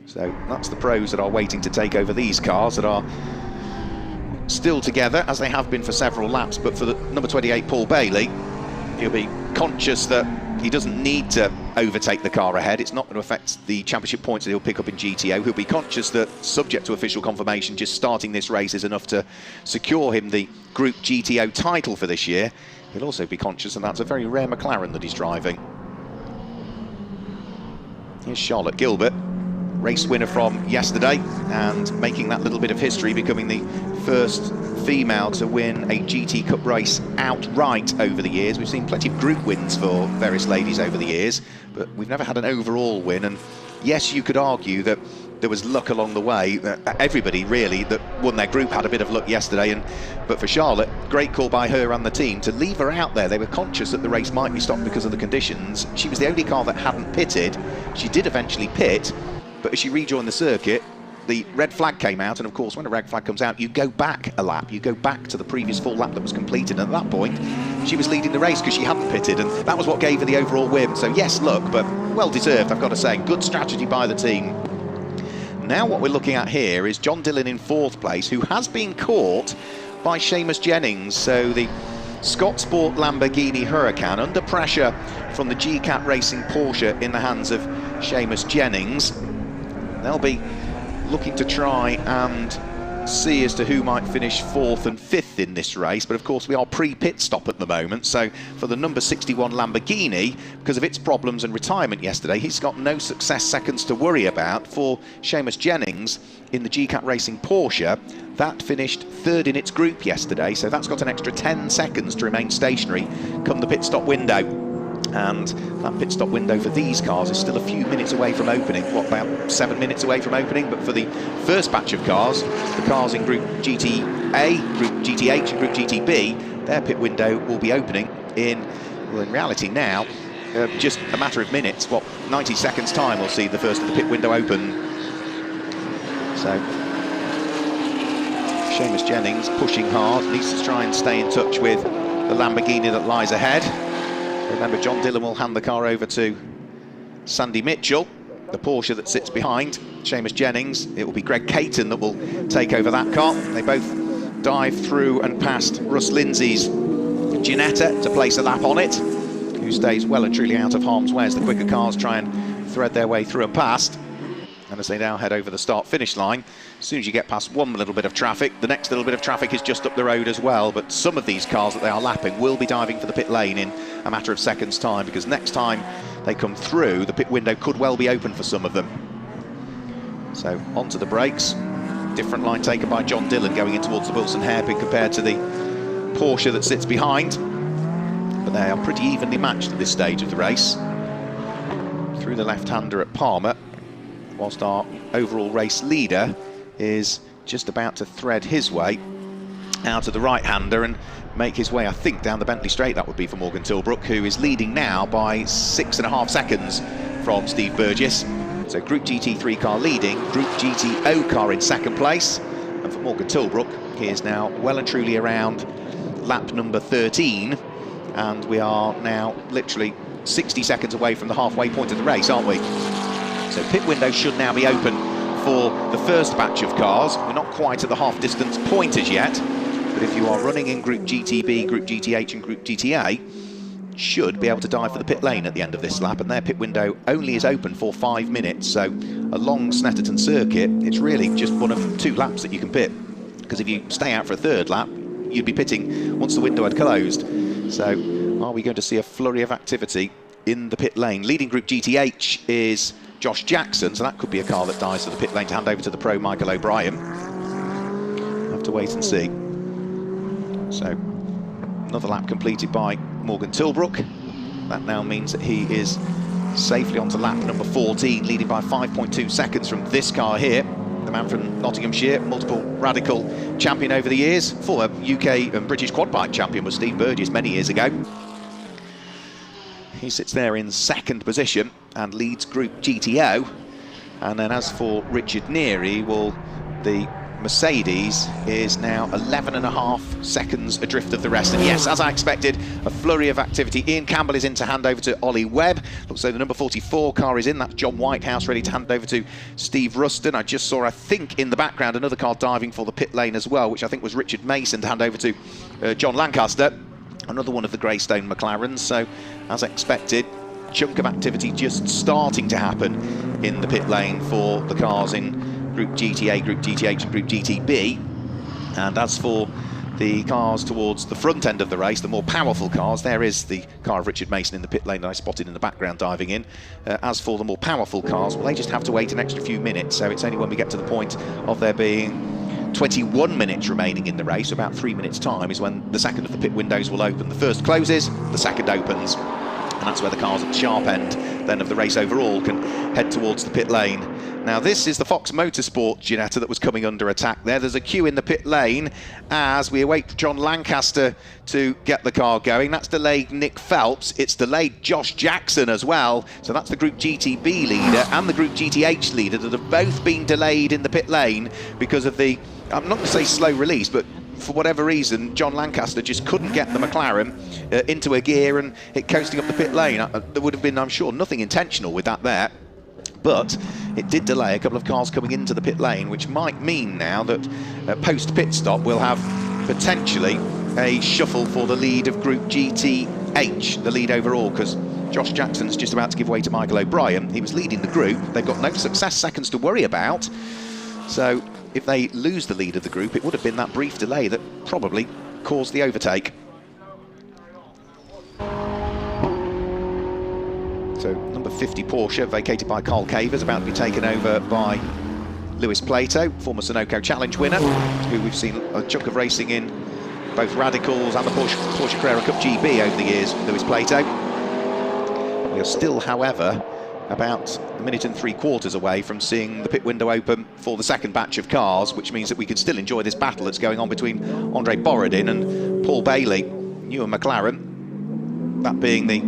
So that's the pros that are waiting to take over these cars that are still together, as they have been for several laps. But for the number 28, Paul Bailey, he'll be conscious that he doesn't need to overtake the car ahead. It's not going to affect the championship points that he'll pick up in GTO. He'll be conscious that, subject to official confirmation, just starting this race is enough to secure him the Group GTO title for this year. He'll also be conscious that that's a very rare McLaren that he's driving. Here's Charlotte Gilbert, race winner from yesterday, and making that little bit of history, becoming the first female to win a GT Cup race outright over the years. We've seen plenty of group wins for various ladies over the years, but we've never had an overall win. And yes, you could argue that there was luck along the way. Everybody really that won their group had a bit of luck yesterday, but for Charlotte, great call by her and the team to leave her out there. They were conscious that the race might be stopped because of the conditions. She was the only car that hadn't pitted. She did eventually pit, but as she rejoined the circuit, the red flag came out, and of course when a red flag comes out, you go back a lap, you go back to the previous full lap that was completed, and at that point she was leading the race because she hadn't pitted, and that was what gave her the overall win. So yes, luck, but well deserved, I've got to say. Good strategy by the team. Now what we're looking at here is John Dillon in 4th place, who has been caught by Seamus Jennings. So the Scott Sport Lamborghini Huracan under pressure from the GCAT Racing Porsche in the hands of Seamus Jennings. They'll be looking to try and see as to who might finish 4th and 5th in this race, but of course we are pre-pit stop at the moment. So for the number 61 Lamborghini, because of its problems and retirement yesterday, he's got no success seconds to worry about. For Seamus Jennings in the GCAT Racing Porsche, that finished 3rd in its group yesterday, so that's got an extra 10 seconds to remain stationary come the pit stop window. And that pit stop window for these cars is still a few minutes away from opening. What, about 7 minutes away from opening? But for the first batch of cars, the cars in Group GTA, Group GTH and Group GTB, their pit window will be opening in reality now, just a matter of minutes. 90 seconds time we'll see the first of the pit window open. So Seamus Jennings pushing hard, needs to try and stay in touch with the Lamborghini that lies ahead. Remember, John Dillon will hand the car over to Sandy Mitchell, the Porsche that sits behind Seamus Jennings. It will be Greg Caton that will take over that car. They both dive through and past Russ Lindsay's Ginetta to place a lap on it, who stays well and truly out of harm's way as the quicker cars try and thread their way through and past. And as they now head over the start-finish line, as soon as you get past one little bit of traffic, the next little bit of traffic is just up the road as well. But some of these cars that they are lapping will be diving for the pit lane in a matter of seconds' time, because next time they come through, the pit window could well be open for some of them. So onto the brakes. Different line taken by John Dillon going in towards the Wilson hairpin compared to the Porsche that sits behind. But they are pretty evenly matched at this stage of the race. Through the left-hander at Palmer, whilst our overall race leader is just about to thread his way out of the right-hander and make his way, I think, down the Bentley Straight. That would be for Morgan Tilbrook, who is leading now by 6.5 seconds from Steve Burgess. So Group GT3 car leading, Group GTO car in 2nd place. And for Morgan Tilbrook, he is now well and truly around lap number 13. And we are now literally 60 seconds away from the halfway point of the race, aren't we? So pit window should now be open for the first batch of cars. We're not quite at the half distance point as yet, but if you are running in Group GTB, Group GTH and Group GTA, should be able to dive for the pit lane at the end of this lap, and their pit window only is open for 5 minutes. So along Snetterton circuit, it's really just one of 2 laps that you can pit, because if you stay out for a 3rd lap, you'd be pitting once the window had closed. So are we going to see a flurry of activity in the pit lane? Leading Group GTH is Josh Jackson, so that could be a car that dives to the pit lane to hand over to the pro Michael O'Brien. We'll have to wait and see. So another lap completed by Morgan Tilbrook. That now means that he is safely onto lap number 14, leading by 5.2 seconds from this car here. The man from Nottinghamshire, multiple radical champion over the years, former UK and British quad bike champion was Steve Burgess many years ago. He sits there in second position and leads Group GTO. And then as for Richard Neary, well, the Mercedes is now 11.5 seconds adrift of the rest. And yes, as I expected, a flurry of activity. Ian Campbell is in to hand over to Ollie Webb. Looks like the number 44 car is in. That's John Whitehouse ready to hand over to Steve Ruston. I just saw, I think, in the background, another car diving for the pit lane as well, which I think was Richard Mason to hand over to John Lancaster. Another one of the Greystone McLarens. So, as expected, chunk of activity just starting to happen in the pit lane for the cars in Group GTA, Group GTH and Group GTB. And as for the cars towards the front end of the race, the more powerful cars, there is the car of Richard Mason in the pit lane that I spotted in the background diving in. As for the more powerful cars, well, they just have to wait an extra few minutes, so it's only when we get to the point of there being 21 minutes remaining in the race, about 3 minutes time, is when the second of the pit windows will open. The first closes, the second opens, and that's where the cars at the sharp end then of the race overall can head towards the pit lane. Now this is the Fox Motorsport Ginetta that was coming under attack there. There's a queue in the pit lane as we await John Lancaster to get the car going. That's delayed Nick Phelps. It's delayed Josh Jackson as well. So that's the Group GTB leader and the Group GTH leader that have both been delayed in the pit lane because of the, I'm not going to say slow release, but for whatever reason, John Lancaster just couldn't get the McLaren into a gear and it coasting up the pit lane. There would have been, I'm sure, nothing intentional with that there. But it did delay a couple of cars coming into the pit lane, which might mean now that post-pit stop we'll have potentially a shuffle for the lead of Group GTH, the lead overall, because Josh Jackson's just about to give way to Michael O'Brien. He was leading the group. They've got no success seconds to worry about. So if they lose the lead of the group, it would have been that brief delay that probably caused the overtake. So number 50 Porsche, vacated by Carl Cavers, about to be taken over by Lewis Plato, former Sunoco Challenge winner, who we've seen a chunk of racing in both Radicals and the Porsche Carrera Cup GB over the years, Lewis Plato. We are still, however, about 1 minute and 3/4 away from seeing the pit window open for the second batch of cars, which means that we can still enjoy this battle that's going on between Andre Borodin and Paul Bailey, New and McLaren, that being the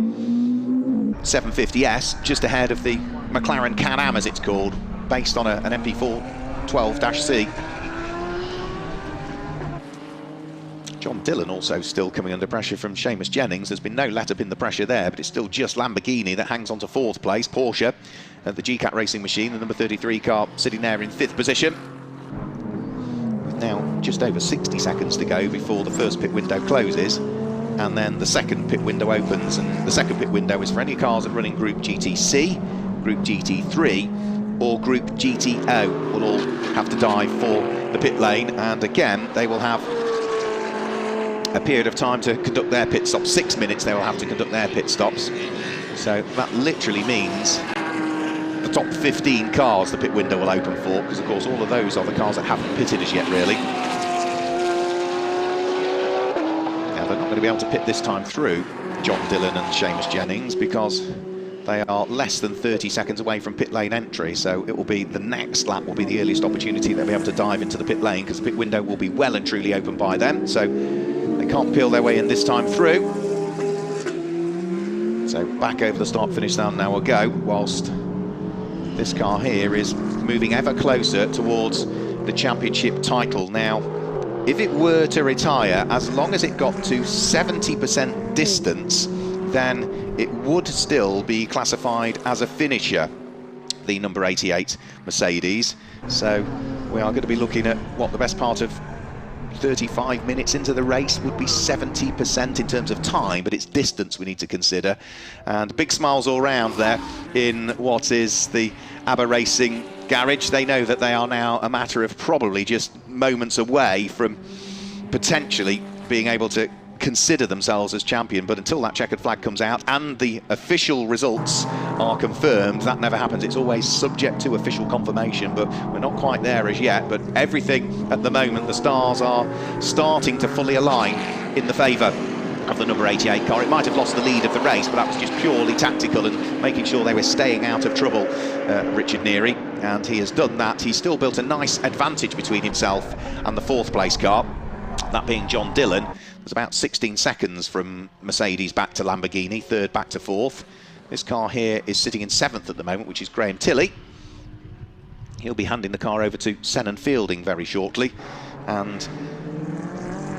750S, just ahead of the McLaren Can-Am, as it's called, based on an MP4 12-C. John Dillon also still coming under pressure from Seamus Jennings. There's been no let-up in the pressure there, but it's still just Lamborghini that hangs on to 4th place. Porsche, the GCAT Racing Machine, the number 33 car, sitting there in 5th position. With now just over 60 seconds to go before the first pit window closes. And then the second pit window opens, and the second pit window is for any cars that run in Group GTC, Group GT3 or Group GTO will all have to dive for the pit lane, and again they will have a period of time to conduct their pit stops. 6 minutes they will have to conduct their pit stops. So that literally means the top 15 cars the pit window will open for, because of course all of those are the cars that haven't pitted as yet really. They're not going to be able to pit this time through, John Dillon and Seamus Jennings, because they are less than 30 seconds away from pit lane entry, so it will be the next lap will be the earliest opportunity they'll be able to dive into the pit lane, because the pit window will be well and truly open by then, so they can't peel their way in this time through. So back over the start-finish stand now we'll go, whilst this car here is moving ever closer towards the championship title. Now, if it were to retire, as long as it got to 70% distance, then it would still be classified as a finisher, the number 88 Mercedes. So we are going to be looking at what the best part of 35 minutes into the race would be 70% in terms of time, but it's distance we need to consider. And big smiles all round there in what is the ABBA Racing garage. They know that they are now a matter of probably just moments away from potentially being able to consider themselves as champion, but until that checkered flag comes out and the official results are confirmed, that never happens. It's always subject to official confirmation, but we're not quite there as yet. But everything at the moment, the stars are starting to fully align in the favour of the number 88 car. It might have lost the lead of the race, but that was just purely tactical and making sure they were staying out of trouble, Richard Neary, and he has done that. He's still built a nice advantage between himself and the 4th place car, that being John Dillon. There's about 16 seconds from Mercedes back to Lamborghini, 3rd back to 4th. This car here is sitting in 7th at the moment, which is Graham Tilley. He'll be handing the car over to Senan Fielding very shortly, and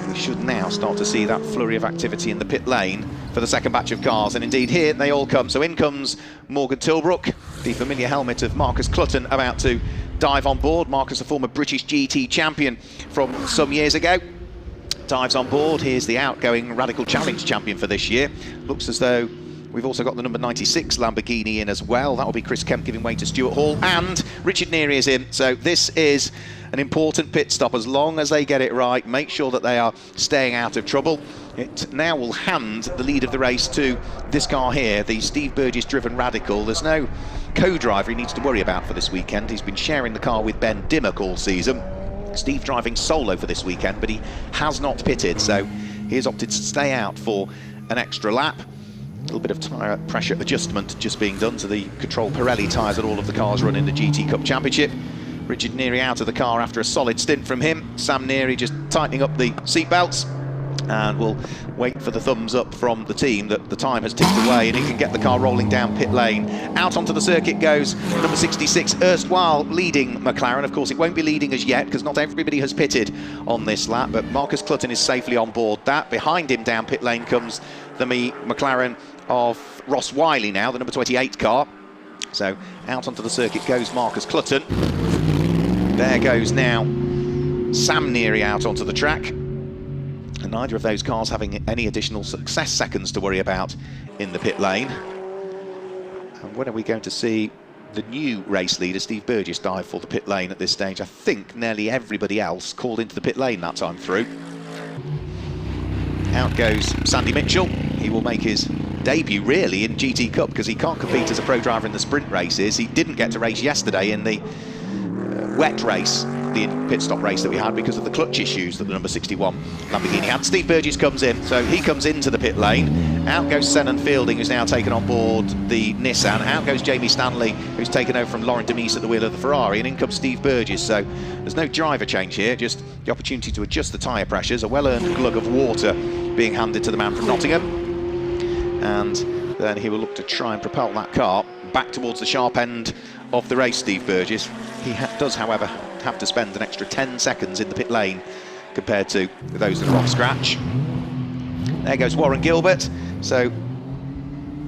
we should now start to see that flurry of activity in the pit lane for the second batch of cars, and indeed here they all come. So in comes Morgan Tilbrook, the familiar helmet of Marcus Clutton about to dive on board. Marcus, a former British GT champion from some years ago, dives on board. Here's the outgoing Radical Challenge champion for this year. Looks as though we've also got the number 96 Lamborghini in as well. That will be Chris Kemp giving way to Stuart Hall, and Richard Neary is in. So this is an important pit stop. As long as they get it right, make sure that they are staying out of trouble. It now will hand the lead of the race to this car here, the Steve Burgess driven Radical. There's no co-driver he needs to worry about for this weekend. He's been sharing the car with Ben Dimmock all season. Steve driving solo for this weekend, but he has not pitted, so he has opted to stay out for an extra lap. A little bit of tyre pressure adjustment just being done to the Control Pirelli tyres that all of the cars run in the GT Cup Championship. Richard Neary out of the car after a solid stint from him. Sam Neary just tightening up the seatbelts, and we'll wait for the thumbs up from the team that the time has ticked away and he can get the car rolling down pit lane. Out onto the circuit goes number 66, erstwhile leading McLaren. Of course, it won't be leading as yet because not everybody has pitted on this lap, but Marcus Clutton is safely on board that. Behind him down pit lane comes the McLaren of Ross Wiley now, the number 28 car. So out onto the circuit goes Marcus Clutton. There goes now Sam Neary out onto the track. And neither of those cars having any additional success seconds to worry about in the pit lane. And when are we going to see the new race leader, Steve Burgess, dive for the pit lane at this stage? I think nearly everybody else called into the pit lane that time through. Out goes Sandy Mitchell. He will make his debut really in GT Cup because he can't compete as a pro driver in the sprint races. He didn't get to race yesterday in the wet race, the pit stop race that we had, because of the clutch issues that the number 61 Lamborghini had. Steve Burgess comes in, so he comes into the pit lane. Out goes Senan Fielding, who's now taken on board the Nissan. Out goes Jamie Stanley, who's taken over from Laurent Demise at the wheel of the Ferrari, and in comes Steve Burgess. So there's no driver change here, just the opportunity to adjust the tyre pressures. A well-earned glug of water being handed to the man from Nottingham, and then he will look to try and propel that car back towards the sharp end of the race, Steve Burgess. He does, however, have to spend an extra 10 seconds in the pit lane compared to those that are off scratch. There goes Warren Gilbert. So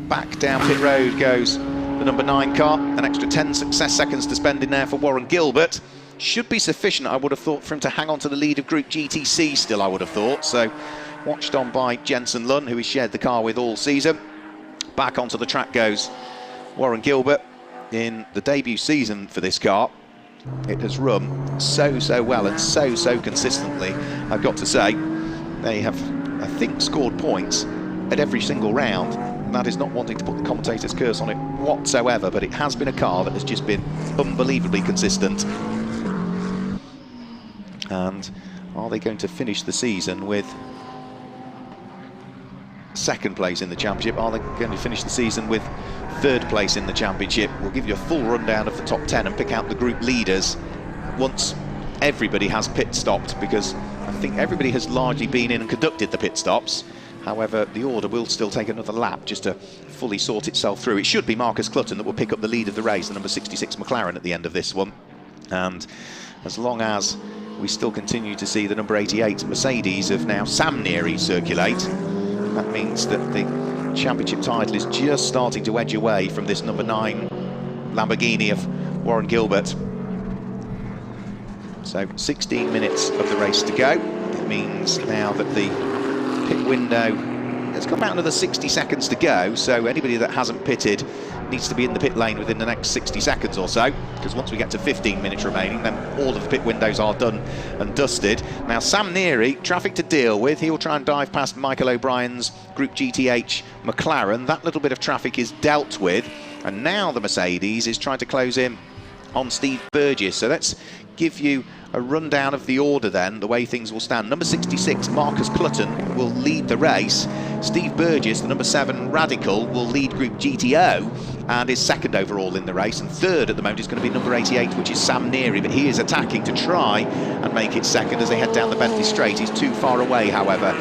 back down pit road goes the number 9 car. An extra 10 success seconds to spend in there for Warren Gilbert. Should be sufficient, I would have thought, for him to hang on to the lead of Group GTC still, I would have thought. So watched on by Jensen Lunn, who he shared the car with all season. Back onto the track goes Warren Gilbert. In the debut season for this car, it has run so well and so consistently. I've got to say, they have, I think, scored points at every single round. And that is not wanting to put the commentator's curse on it whatsoever, but it has been a car that has just been unbelievably consistent. And are they going to finish the season with second place in the championship? Are they going to finish the season with third place in the championship? We'll give you a full rundown of the top 10 and pick out the group leaders once everybody has pit stopped, because I think everybody has largely been in and conducted the pit stops. However, the order will still take another lap just to fully sort itself through. It should be Marcus Clutton that will pick up the lead of the race, the number 66 McLaren, at the end of this one. And as long as we still continue to see the number 88 Mercedes of now Sam Neary circulate, that means that the championship title is just starting to edge away from this number 9 Lamborghini of Warren Gilbert. So 16 minutes of the race to go. It means now that the pit window has got about another 60 seconds to go, so anybody that hasn't pitted needs to be in the pit lane within the next 60 seconds or so, because once we get to 15 minutes remaining, then all of the pit windows are done and dusted. Now Sam Neary, traffic to deal with. He'll try and dive past Michael O'Brien's Group GTH McLaren. That little bit of traffic is dealt with, and now the Mercedes is trying to close in on Steve Burgess. So let's give you a rundown of the order then, the way things will stand. Number 66, Marcus Clutton, will lead the race. Steve Burgess, the number 7 Radical, will lead Group GTO and is second overall in the race. And third at the moment is going to be number 88, which is Sam Neary, but he is attacking to try and make it second as they head down the Bentley Straight. He's too far away, however.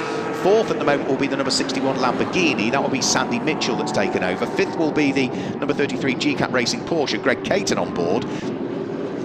Fourth at the moment will be the number 61 Lamborghini. That will be Sandy Mitchell that's taken over. Fifth will be the number 33 GCAT Racing Porsche, Greg Caton on board.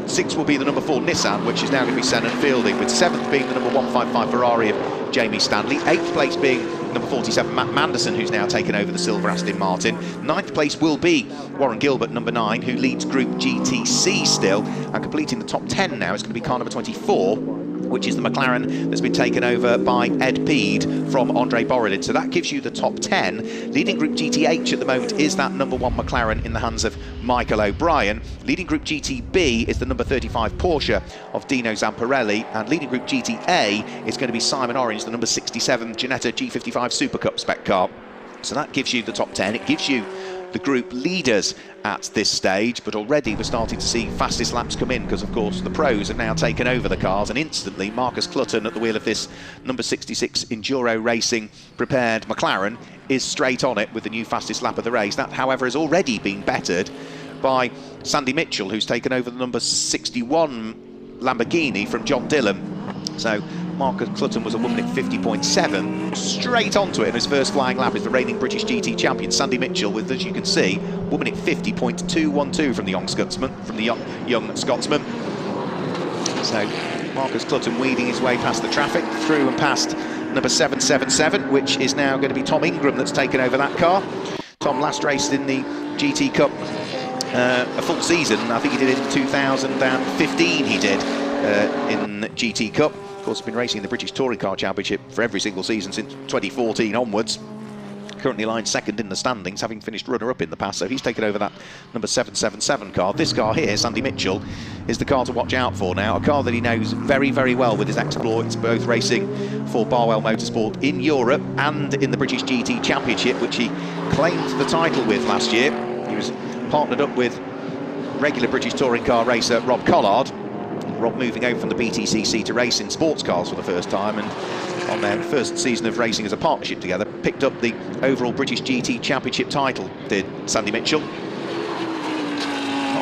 Sixth will be the number 4 Nissan, which is now going to be Sennan Fielding, with seventh being the number 155 Ferrari of Jamie Stanley. Eighth place being number 47 Matt Manderson, who's now taken over the silver Aston Martin. Ninth place will be Warren Gilbert, number 9, who leads Group GTC still, and completing the top 10 now is going to be car number 24, which is the McLaren that's been taken over by Ed Peed from Andre Borodin. So that gives you the top 10. Leading Group GTH at the moment is that number 1 McLaren in the hands of Michael O'Brien. Leading Group GTB is the number 35 Porsche of Dino Zamparelli. And leading Group GTA is going to be Simon Orange, the number 67 Ginetta G55 Super Cup spec car. So that gives you the top 10. It gives you the group leaders at this stage, but already we're starting to see fastest laps come in because, of course, the pros have now taken over the cars, and instantly Marcus Clutton at the wheel of this number 66 Enduro Racing prepared McLaren is straight on it with the new fastest lap of the race. That, however, has already been bettered by Sandy Mitchell, who's taken over the number 61 Lamborghini from John Dillon. So Marcus Clutton was a 1 minute 50.7. Straight onto it in his first flying lap is the reigning British GT champion Sandy Mitchell with, as you can see, 1 minute 50.212 from the young Scotsman. So Marcus Clutton weeding his way past the traffic, through and past number 777, which is now going to be Tom Ingram that's taken over that car. Tom last raced in the GT Cup a full season. I think he did it in 2015. He did in GT Cup. Of course, been racing in the British Touring Car Championship for every single season since 2014 onwards. Currently lying second in the standings, having finished runner-up in the past, so he's taken over that number 777 car. This car here, Sandy Mitchell, is the car to watch out for now, a car that he knows very, very well with his exploits, both racing for Barwell Motorsport in Europe and in the British GT Championship, which he claimed the title with last year. He was partnered up with regular British touring car racer Rob Collard. Rob moving over from the BTCC to race in sports cars for the first time, and on their first season of racing as a partnership together, picked up the overall British GT Championship title, did Sandy Mitchell. Not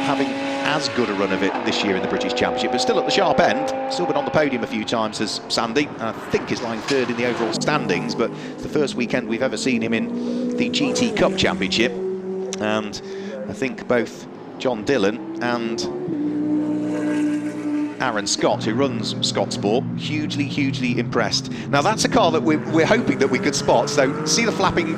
having as good a run of it this year in the British Championship, but still at the sharp end. Still been on the podium a few times as Sandy. I think is lying third in the overall standings, but it's the first weekend we've ever seen him in the GT Cup Championship. And I think both John Dillon and Aaron Scott, who runs Scott Sport, hugely impressed. Now that's a car that we're hoping that we could spot. So see the flapping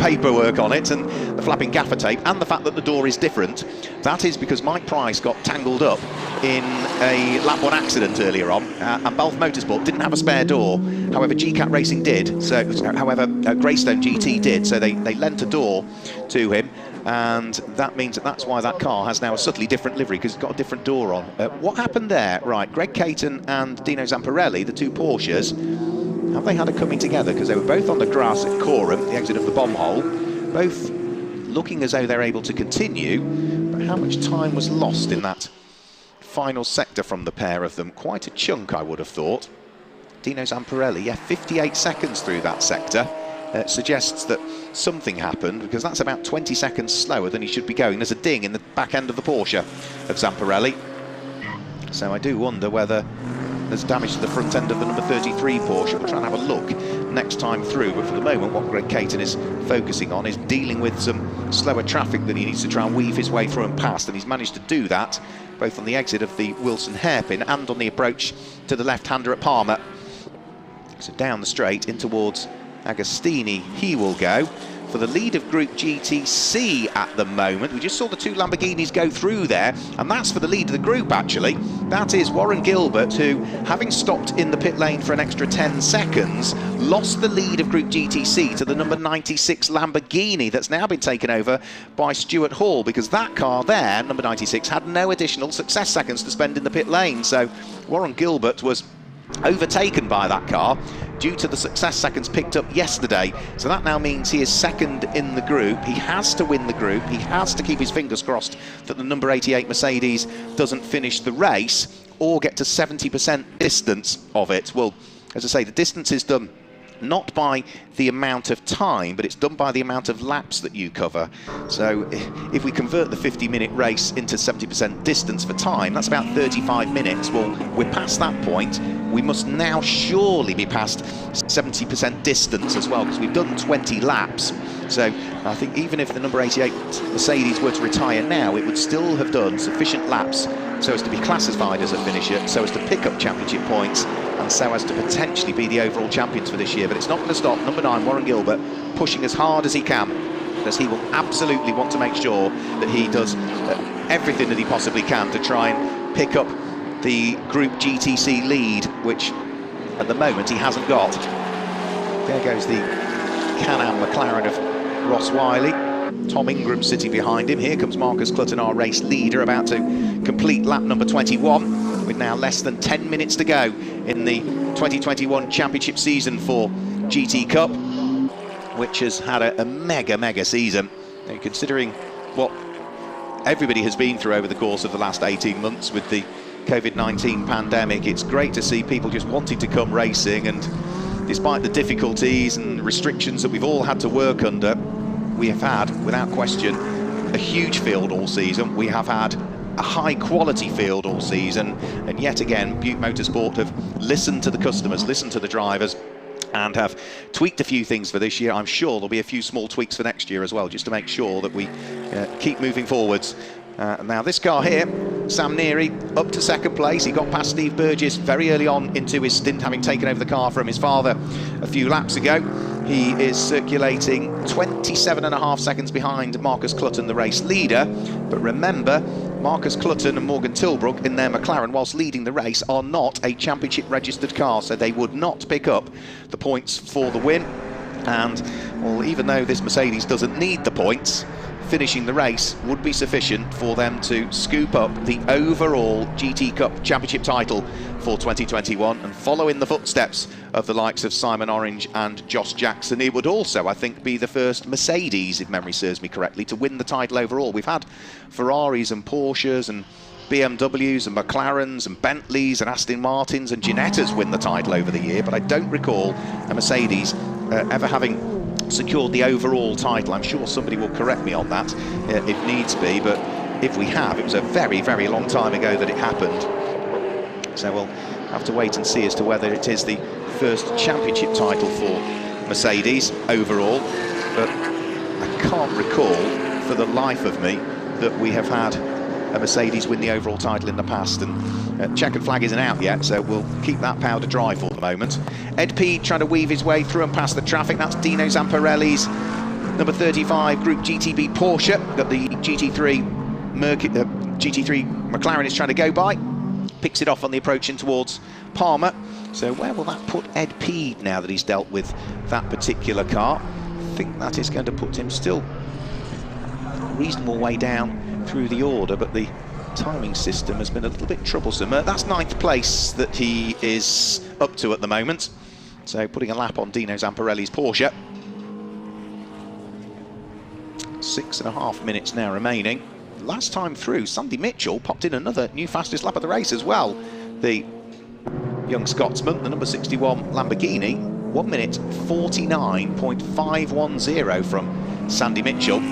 paperwork on it and the flapping gaffer tape, and the fact that the door is different. That is because Mike Price got tangled up in a lap 1 accident earlier on, and Balf Motorsport didn't have a spare door. However, GCAT Racing did. So, however, Greystone GT did. So they lent a door to him. And that means that's why that car has now a subtly different livery, because it's got a different door on. What happened there? Right, Greg Caton and Dino Zamparelli, the two Porsches, have they had a coming together? Because they were both on the grass at Coram, the exit of the bomb hole, both looking as though they're able to continue. But how much time was lost in that final sector from the pair of them? Quite a chunk, I would have thought. Dino Zamparelli, yeah, 58 seconds through that sector. Suggests that something happened, because that's about 20 seconds slower than he should be going. There's a ding in the back end of the Porsche of Zamparelli. So I do wonder whether there's damage to the front end of the number 33 Porsche. We'll try and have a look next time through, but for the moment what Greg Caton is focusing on is dealing with some slower traffic that he needs to try and weave his way through and past, and he's managed to do that both on the exit of the Wilson hairpin and on the approach to the left-hander at Palmer. So down the straight in towards Agostini he will go for the lead of Group GTC at the moment. We just saw the two Lamborghinis go through there, and that's for the lead of the group actually. That is Warren Gilbert, who, having stopped in the pit lane for an extra 10 seconds, lost the lead of Group GTC to the number 96 Lamborghini that's now been taken over by Stuart Hall, because that car there, number 96, had no additional success seconds to spend in the pit lane. So Warren Gilbert was overtaken by that car due to the success seconds picked up yesterday. So that now means he is second in the group. He has to win the group. He has to keep his fingers crossed that the number 88 Mercedes doesn't finish the race or get to 70% distance of it. Well, as I say, the distance is done not by the amount of time, but it's done by the amount of laps that you cover. So if we convert the 50-minute race into 70% distance for time, that's about 35 minutes. Well, we're past that point. We must now surely be past 70% distance as well, because we've done 20 laps. So I think even if the number 88 Mercedes were to retire now, it would still have done sufficient laps so as to be classified as a finisher, so as to pick up championship points, and so as to potentially be the overall champions for this year. But it's not going to stop number 9, Warren Gilbert, pushing as hard as he can, because he will absolutely want to make sure that he does everything that he possibly can to try and pick up the Group GTC lead, which at the moment he hasn't got. There goes the Can-Am McLaren of Ross Wiley. Tom Ingram sitting behind him. Here comes Marcus Clutton, our race leader, about to complete lap number 21, with now less than 10 minutes to go in the 2021 championship season for GT Cup, which has had a mega season. Now, considering what everybody has been through over the course of the last 18 months with the COVID-19 pandemic, it's great to see people just wanting to come racing, and despite the difficulties and restrictions that we've all had to work under, we have had, without question, a huge field all season. We have had a high quality field all season, and yet again Butte Motorsport have listened to the customers, listened to the drivers, and have tweaked a few things for this year. I'm sure there'll be a few small tweaks for next year as well, just to make sure that we keep moving forwards. Now this car here, Sam Neary, up to second place. He got past Steve Burgess very early on into his stint, having taken over the car from his father a few laps ago. He is circulating 27.5 seconds behind Marcus Clutton, the race leader. But remember, Marcus Clutton and Morgan Tilbrook in their McLaren, whilst leading the race, are not a championship registered car, so they would not pick up the points for the win. And, well, even though this Mercedes doesn't need the points, finishing the race would be sufficient for them to scoop up the overall GT Cup Championship title for 2021 and follow in the footsteps of the likes of Simon Orange and Josh Jackson. It would also, I think, be the first Mercedes, if memory serves me correctly, to win the title overall. We've had Ferraris and Porsches and BMWs and McLarens and Bentleys and Aston Martins and Ginettas win the title over the year, but I don't recall a Mercedes ever having secured the overall title. I'm sure somebody will correct me on that if needs be, but if we have, it was a very long time ago that it happened. So we'll have to wait and see as to whether it is the first championship title for Mercedes overall, but I can't recall for the life of me that we have had a Mercedes win the overall title in the past, and checkered flag isn't out yet, so we'll keep that powder dry for the moment. Ed P trying to weave his way through and past the traffic. That's Dino Zamparelli's number 35 Group GTB Porsche that the GT3 McLaren is trying to go by. Picks it off on the approach in towards Palmer. So where will that put Ed P now that he's dealt with that particular car? I think that is going to put him still a reasonable way down through the order, but the timing system has been a little bit troublesome. That's 9th place that he is up to at the moment, so putting a lap on Dino Zamparelli's Porsche. 6.5 minutes now remaining. Last time through, Sandy Mitchell popped in another new fastest lap of the race as well. The young Scotsman, the number 61 Lamborghini, 1 minute 49.510 from Sandy Mitchell.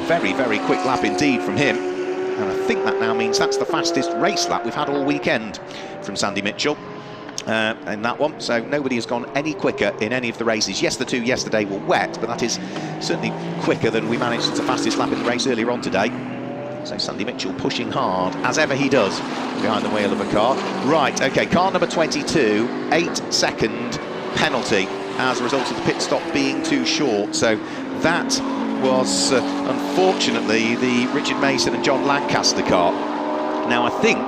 Very quick lap indeed from him, and I think that now means that's the fastest race lap we've had all weekend from Sandy Mitchell in that one. So nobody has gone any quicker in any of the races. Yes, the two yesterday were wet, but that is certainly quicker than we managed as the fastest lap in the race earlier on today. So Sandy Mitchell pushing hard, as ever he does, behind the wheel of a car. Right, okay, car number 22, 8-second penalty as a result of the pit stop being too short. So that was unfortunately the Richard Mason and John Lancaster car. Now I think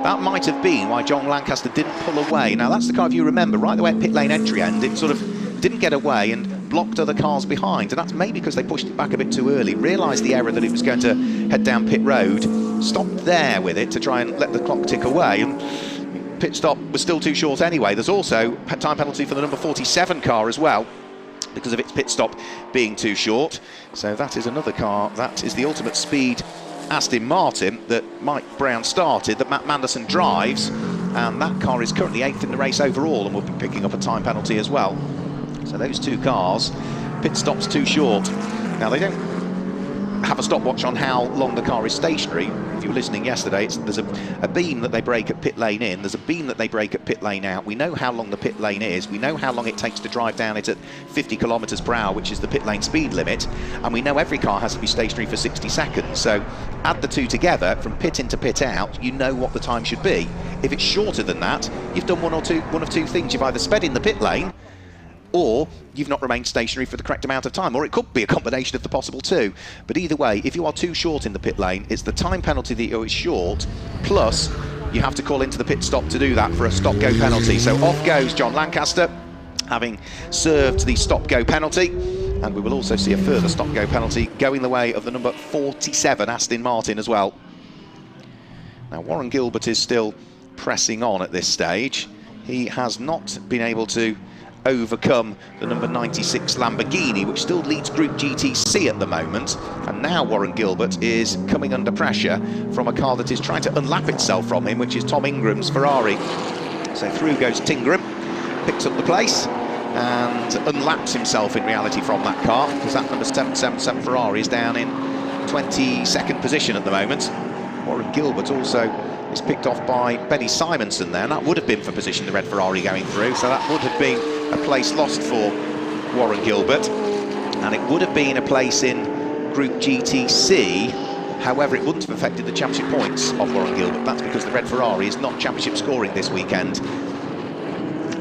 that might have been why John Lancaster didn't pull away. Now that's the car, if you remember, right the way at pit lane entry end, it sort of didn't get away and blocked other cars behind, and that's maybe because they pushed it back a bit too early, realised the error that it was going to head down pit road, stopped there with it to try and let the clock tick away, and pit stop was still too short anyway. There's also a time penalty for the number 47 car as well, because of its pit stop being too short. So that is another car. That is the Ultimate Speed Aston Martin that Mike Brown started, that Matt Manderson drives, and that car is currently 8th in the race overall and will be picking up a time penalty as well. So those two cars, pit stops too short. Now they don't have a stopwatch on how long the car is stationary. If you were listening yesterday, there's a beam that they break at pit lane in, there's a beam that they break at pit lane out. We know how long the pit lane is, we know how long it takes to drive down it at 50 kilometres per hour, which is the pit lane speed limit, and we know every car has to be stationary for 60 seconds. So add the two together, from pit in to pit out, you know what the time should be. If it's shorter than that, you've done one of two things. You've either sped in the pit lane, or you've not remained stationary for the correct amount of time, or it could be a combination of the possible two. But either way, if you are too short in the pit lane, it's the time penalty that you're short, plus you have to call into the pit stop to do that for a stop-go penalty. So off goes John Lancaster, having served the stop-go penalty, and we will also see a further stop-go penalty going the way of the number 47 Aston Martin as well. Now Warren Gilbert is still pressing on at this stage. He has not been able to overcome the number 96 Lamborghini, which still leads Group GTC at the moment, and now Warren Gilbert is coming under pressure from a car that is trying to unlap itself from him, which is Tom Ingram's Ferrari. So through goes Tingram, picks up the place and unlaps himself in reality from that car, because that number 777 Ferrari is down in 22nd position at the moment. Warren Gilbert also is picked off by Benny Simonson there, and that would have been for position the red Ferrari going through, so that would have been a place lost for Warren Gilbert, and it would have been a place in Group GTC. However, it wouldn't have affected the championship points of Warren Gilbert. That's because the red Ferrari is not championship scoring this weekend.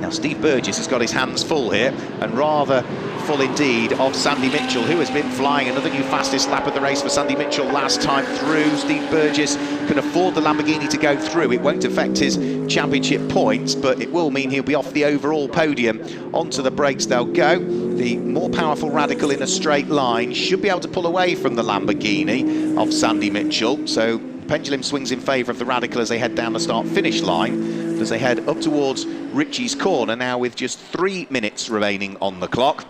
Now Steve Burgess has got his hands full here, and rather full indeed, of Sandy Mitchell, who has been flying. Another new fastest lap of the race for Sandy Mitchell last time through. Steve Burgess can afford the Lamborghini to go through. It won't affect his championship points, but it will mean he'll be off the overall podium. Onto the brakes they'll go. The more powerful Radical in a straight line should be able to pull away from the Lamborghini of Sandy Mitchell. So pendulum swings in favour of the Radical as they head down the start-finish line, as they head up towards Ritchie's Corner now with just 3 minutes remaining on the clock.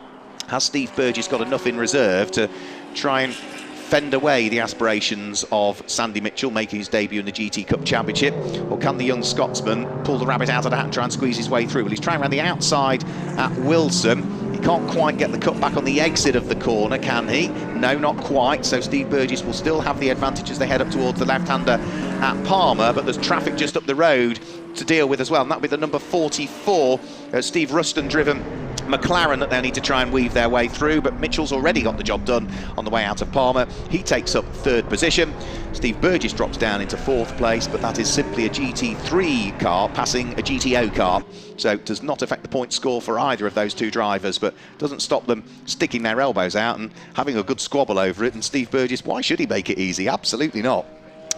Has Steve Burgess got enough in reserve to try and fend away the aspirations of Sandy Mitchell making his debut in the GT Cup Championship, or can the young Scotsman pull the rabbit out of the hat and try and squeeze his way through? Well, he's trying around the outside at Wilson. He can't quite get the cut back on the exit of the corner, can he? No, not quite. So Steve Burgess will still have the advantage as they head up towards the left-hander at Palmer, but there's traffic just up the road to deal with as well, and that'll be the number 44 Steve Ruston driven McLaren that they'll need to try and weave their way through. But Mitchell's already got the job done on the way out of Palmer. He takes up 3rd position. Steve Burgess drops down into 4th place, but that is simply a GT3 car passing a GTO car, so it does not affect the point score for either of those two drivers, but doesn't stop them sticking their elbows out and having a good squabble over it. And Steve Burgess, why should he make it easy? Absolutely not.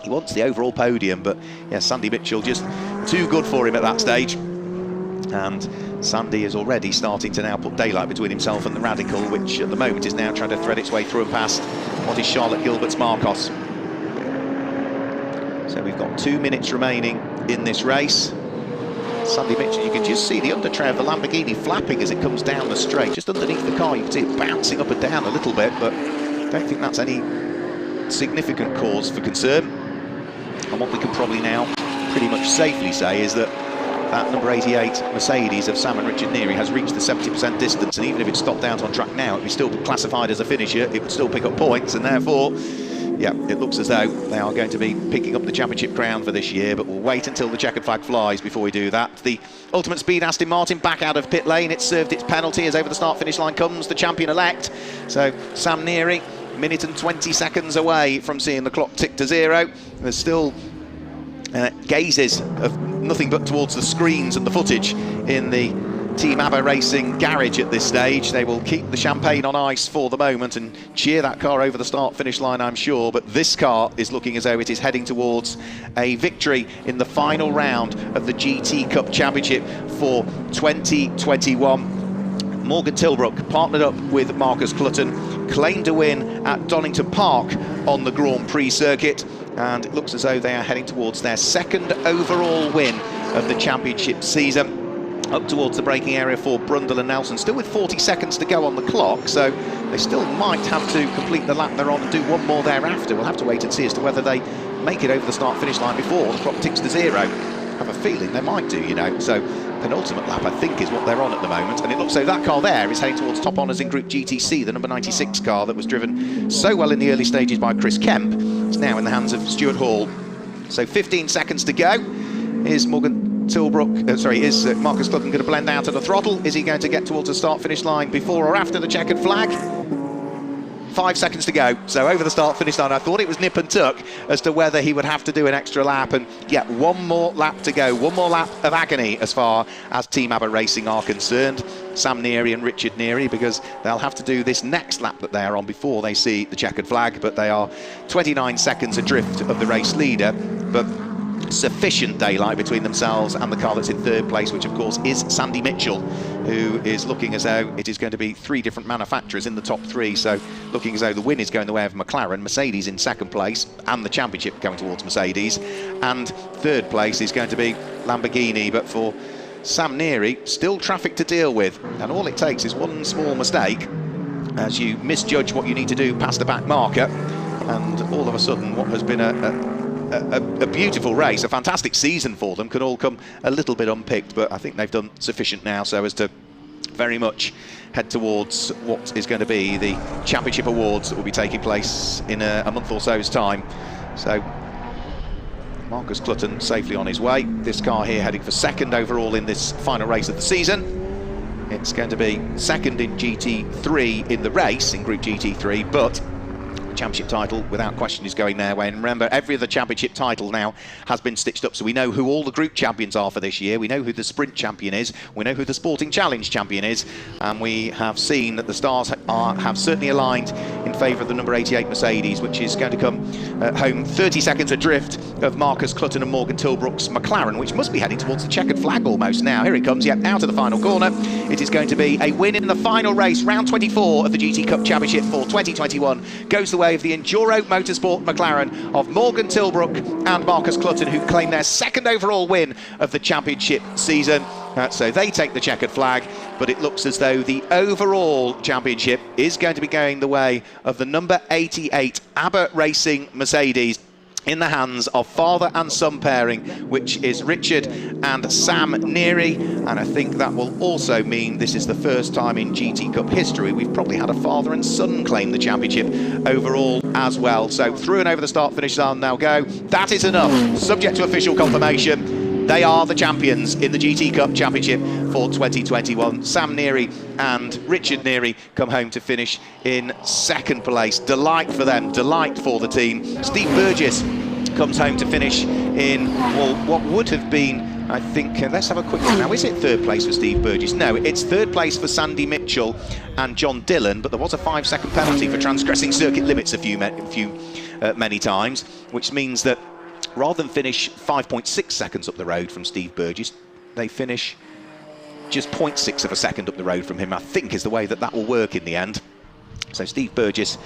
He wants the overall podium, but yeah, Sandy Mitchell just too good for him at that stage. And Sandy is already starting to now put daylight between himself and the Radical, which at the moment is now trying to thread its way through and past what is Charlotte Gilbert's Marcos. So we've got 2 minutes remaining in this race. Sandy Mitchell, you can just see the undertray of the Lamborghini flapping as it comes down the straight. Just underneath the car, you can see it bouncing up and down a little bit, but I don't think that's any significant cause for concern. And what we can probably now pretty much safely say is that that number 88 Mercedes of Sam and Richard Neary has reached the 70% distance, and even if it stopped out on track now, it would still be classified as a finisher. It would still pick up points, and therefore, yeah, it looks as though they are going to be picking up the championship crown for this year, but we'll wait until the checkered flag flies before we do that. The Ultimate Speed Aston Martin back out of pit lane. It's served its penalty as over the start-finish line comes the champion-elect. So Sam Neary, minute and 20 seconds away from seeing the clock tick to 0. There's still gazes of nothing but towards the screens and the footage in the Team ABBA Racing garage at this stage. They will keep the champagne on ice for the moment and cheer that car over the start-finish line, I'm sure, but this car is looking as though it is heading towards a victory in the final round of the GT Cup Championship for 2021. Morgan Tilbrook, partnered up with Marcus Clutton, claimed a win at Donington Park on the Grand Prix circuit, and it looks as though they are heading towards their 2nd overall win of the championship season. Up towards the braking area for Brundle and Nelson, still with 40 seconds to go on the clock, so they still might have to complete the lap they're on and do one more thereafter. We'll have to wait and see as to whether they make it over the start-finish line before the clock ticks to 0. I have a feeling they might do, you know, so penultimate lap I think is what they're on at the moment, and it looks so that car there is heading towards top honours in Group GTC, the number 96 car that was driven so well in the early stages by Chris Kemp. It's now in the hands of Stuart Hall. So 15 seconds to go. Is is Marcus Clutton going to blend out of the throttle? Is he going to get towards the start-finish line before or after the checkered flag? 5 seconds to go, so over the start-finish line. I thought it was nip and tuck as to whether he would have to do an extra lap, and yeah, one more lap to go, one more lap of agony as far as Team Abbott Racing are concerned. Sam Neary and Richard Neary, because they'll have to do this next lap that they are on before they see the checkered flag, but they are 29 seconds adrift of the race leader, but sufficient daylight between themselves and the car that's in third place, which of course is Sandy Mitchell, who is looking as though it is going to be 3 different manufacturers in the top 3, so looking as though the win is going the way of McLaren, Mercedes in second place, and the championship going towards Mercedes, and third place is going to be Lamborghini. But for Sam Neary, still traffic to deal with, and all it takes is one small mistake as you misjudge what you need to do past the back marker, and all of a sudden what has been a beautiful race, a fantastic season for them, could all come a little bit unpicked, but I think they've done sufficient now so as to very much head towards what is going to be the championship awards that will be taking place in a month or so's time. So Marcus Clutton safely on his way. This car here heading for second overall in this final race of the season. It's going to be second in GT3 in the race, in Group GT3, but championship title without question is going their way. And remember, every other championship title now has been stitched up, so we know who all the group champions are for this year, we know who the sprint champion is, we know who the sporting challenge champion is, and we have seen that the stars have certainly aligned in favour of the number 88 Mercedes, which is going to come home 30 seconds adrift of Marcus Clutton and Morgan Tilbrook's McLaren, which must be heading towards the checkered flag almost now. Here it comes, yet out of the final corner. It is going to be a win in the final race, round 24 of the GT Cup Championship for 2021. Goes the way of the Enduro Motorsport McLaren of Morgan Tilbrook and Marcus Clutton, who claim their second overall win of the championship season. So they take the checkered flag, but it looks as though the overall championship is going to be going the way of the number 88 Abbott Racing Mercedes, in the hands of father and son pairing, which is Richard and Sam Neary, and I think that will also mean this is the first time in GT Cup history we've probably had a father and son claim the championship overall as well. So through and over the start finish line they'll go. That is enough, subject to official confirmation. They are the champions in the GT Cup Championship for 2021. Sam Neary and Richard Neary come home to finish in second place. Delight for them, delight for the team. Steve Burgess comes home to finish in, well, what would have been, I think, let's have a quick look now. Is it third place for Steve Burgess? No, it's third place for Sandy Mitchell and John Dillon, but there was a 5-second penalty for transgressing circuit limits many times, which means that rather than finish 5.6 seconds up the road from Steve Burgess, they finish just 0.6 of a second up the road from him, I think is the way that will work in the end. So Steve Burgess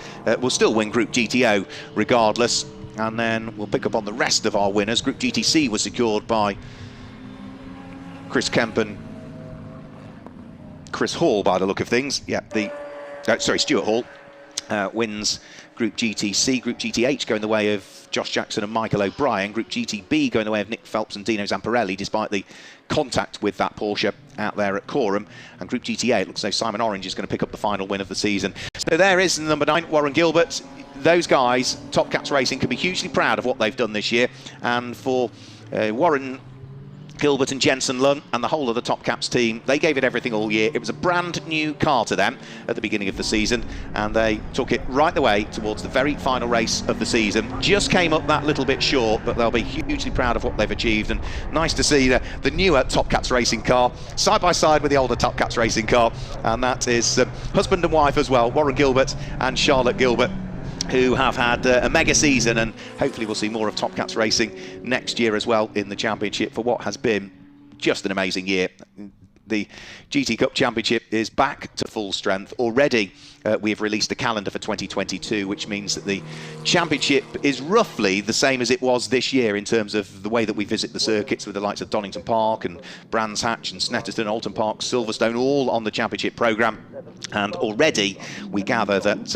will still win Group GTO regardless, and then we'll pick up on the rest of our winners. Group GTC was secured by Chris Kemp and Chris Hall by the look of things. Yeah, Stuart Hall wins Group GTC. Group GTH going the way of Josh Jackson and Michael O'Brien. Group GTB going the way of Nick Phelps and Dino Zamparelli, despite the contact with that Porsche out there at Coram. And Group GTA, it looks as though Simon Orange is going to pick up the final win of the season. So there is number 9, Warren Gilbert. Those guys, Top Cats Racing, can be hugely proud of what they've done this year. And for Warren Gilbert and Jensen Lunn and the whole of the Top Caps team, they gave it everything all year. It was a brand new car to them at the beginning of the season, and they took it right the way towards the very final race of the season. Just came up that little bit short, but they'll be hugely proud of what they've achieved, and nice to see the newer Top Cats Racing car side by side with the older Top Cats Racing car, and that is husband and wife as well, Warren Gilbert and Charlotte Gilbert, who have had a mega season, and hopefully we'll see more of Top Cats Racing next year as well in the championship for what has been just an amazing year. the GT Cup Championship is back to full strength. Already we have released a calendar for 2022, which means that the championship is roughly the same as it was this year in terms of the way that we visit the circuits, with the likes of Donington Park and Brands Hatch and Snetterton, Alton Park, Silverstone, all on the championship programme. And already we gather that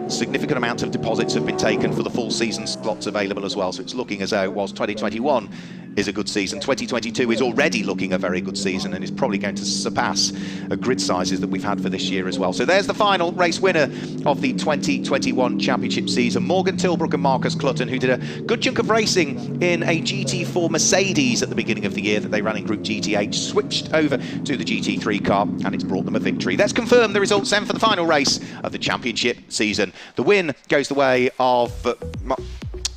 significant amounts of deposits have been taken for the full season slots available as well. So it's looking as though it was 2021 is a good season. 2022 is already looking a very good season and is probably going to surpass grid sizes that we've had for this year as well. So there's the final race winner of the 2021 championship season, Morgan Tilbrook and Marcus Clutton, who did a good chunk of racing in a GT4 Mercedes at the beginning of the year that they ran in Group GTH, switched over to the GT3 car, and it's brought them a victory. Let's confirm the results then for the final race of the championship season. The win goes the way of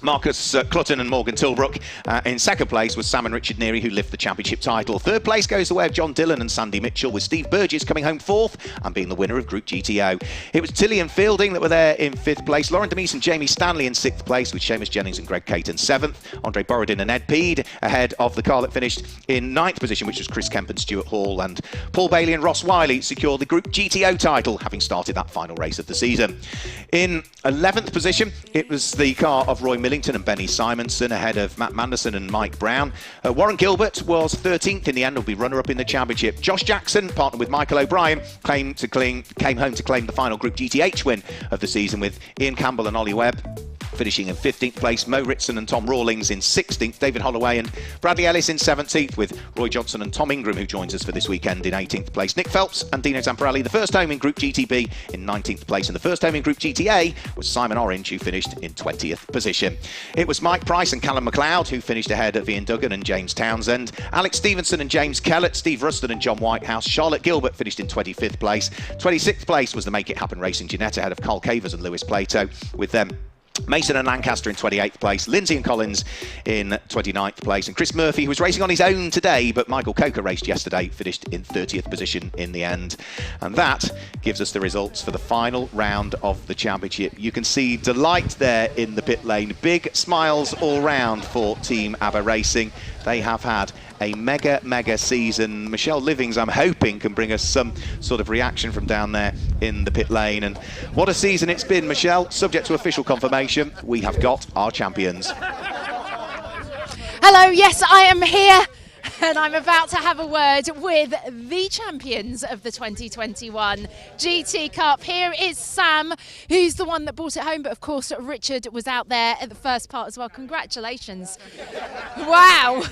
Marcus Clutton and Morgan Tilbrook. In second place was Sam and Richard Neary, who lift the championship title. Third place goes the way of John Dillon and Sandy Mitchell, with Steve Burgess coming home fourth and being the winner of Group GTO. It was Tilly and Fielding that were there in fifth place. Lauren Demise and Jamie Stanley in sixth place, with Seamus Jennings and Greg Caton seventh. Andre Borodin and Ed Peed ahead of the car that finished in ninth position, which was Chris Kemp and Stuart Hall. And Paul Bailey and Ross Wiley secured the Group GTO title, having started that final race of the season. In 11th position, it was the car of Roy Millington and Benny Simonson ahead of Matt Manderson and Mike Brown. Warren Gilbert was 13th in the end, will be runner-up in the championship. Josh Jackson, partnered with Michael O'Brien, came home to claim the final Group GTH win of the season, with Ian Campbell and Ollie Webb finishing in 15th place, Mo Ritson and Tom Rawlings in 16th, David Holloway and Bradley Ellis in 17th, with Roy Johnson and Tom Ingram, who joins us for this weekend, in 18th place. Nick Phelps and Dino Zamparelli, the first home in Group GTB, in 19th place, and the first home in Group GTA was Simon Orange, who finished in 20th position. It was Mike Price and Callum McLeod who finished ahead of Ian Duggan and James Townsend, Alex Stevenson and James Kellett, Steve Ruston and John Whitehouse. Charlotte Gilbert finished in 25th place. 26th place was the Make It Happen Racing Jeanette ahead of Carl Cavers and Lewis Plato, with them Mason and Lancaster in 28th place, Lindsay and Collins in 29th place, and Chris Murphy, who was racing on his own today, but Michael Coker raced yesterday, finished in 30th position in the end. And that gives us the results for the final round of the championship. You can see delight there in the pit lane. Big smiles all round for Team ABBA Racing. They have had a mega season. Michelle Livings, I'm hoping, can bring us some sort of reaction from down there in the pit lane. And what a season it's been, Michelle. Subject to official confirmation, we have got our champions. Hello, yes, I am here. And I'm about to have a word with the champions of the 2021 GT Cup. Here is Sam, who's the one that brought it home. But of course, Richard was out there at the first part as well. Congratulations. Wow.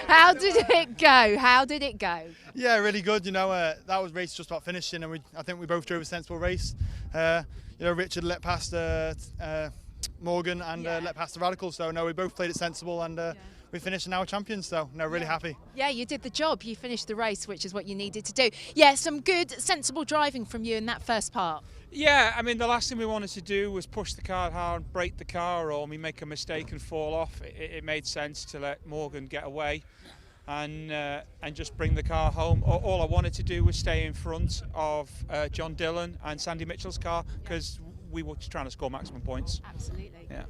How did it go? How did it go? Yeah, really good. You know, that was race just about finishing, and I think we both drove a sensible race. Richard let past Morgan and let past the Radical. So, no, we both played it sensible, and we finished now champions, so really happy. Yeah, you did the job. You finished the race, which is what you needed to do. Yeah, some good, sensible driving from you in that first part. Yeah, I mean, the last thing we wanted to do was push the car hard, break the car, or we make a mistake and fall off. It made sense to let Morgan get away and just bring the car home. All I wanted to do was stay in front of John Dillon and Sandy Mitchell's car, because we were trying to score maximum points. Absolutely. Yeah.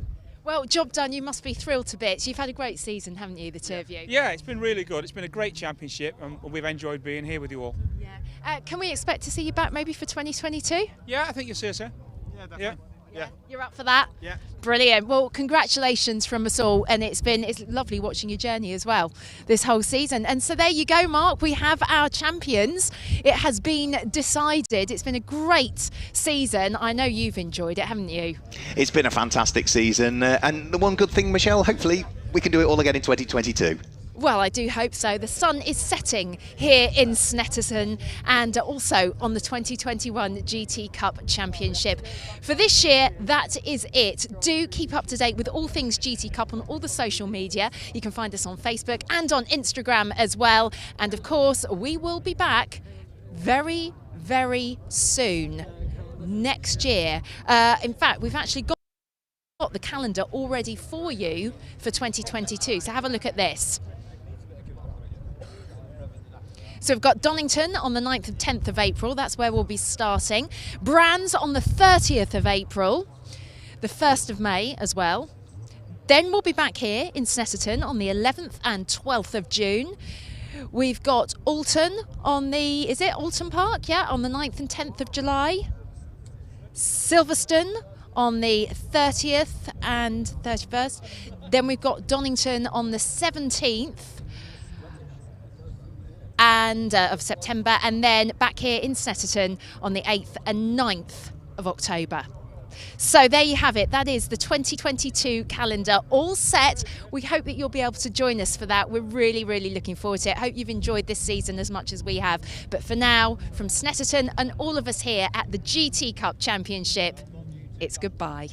Well, job done. You must be thrilled to bits. You've had a great season, haven't you, the two of you? Yeah, it's been really good. It's been a great championship, and we've enjoyed being here with you all. Yeah. Can we expect to see you back maybe for 2022? Yeah, I think you'll see us here. Yeah, definitely. Yeah. You're up for that? Yeah. Brilliant. Well, congratulations from us all, and it's lovely watching your journey as well this whole season. And so there you go, Mark. We have our champions. It has been decided. It's been a great season. I know you've enjoyed it, haven't you? It's been a fantastic season, and the one good thing, Michelle, hopefully we can do it all again in 2022. Well, I do hope so. The sun is setting here in Snetterton, and also on the 2021 GT Cup Championship. For this year, that is it. Do keep up to date with all things GT Cup on all the social media. You can find us on Facebook and on Instagram as well. And of course, we will be back very, very soon next year. In fact, we've actually got the calendar already for you for 2022. So have a look at this. So we've got Donington on the 9th and 10th of April. That's where we'll be starting. Brands on the 30th of April, the 1st of May as well. Then we'll be back here in Snetterton on the 11th and 12th of June. We've got Alton on the, is it Alton Park? Yeah, on the 9th and 10th of July. Silverstone on the 30th and 31st. Then we've got Donington on the 17th of September, and then back here in Snetterton on the 8th and 9th of October. So there you have it. That is the 2022 calendar all set. We hope that you'll be able to join us for that. We're really, really looking forward to it. Hope you've enjoyed this season as much as we have. But for now, from Snetterton and all of us here at the GT Cup Championship, it's goodbye.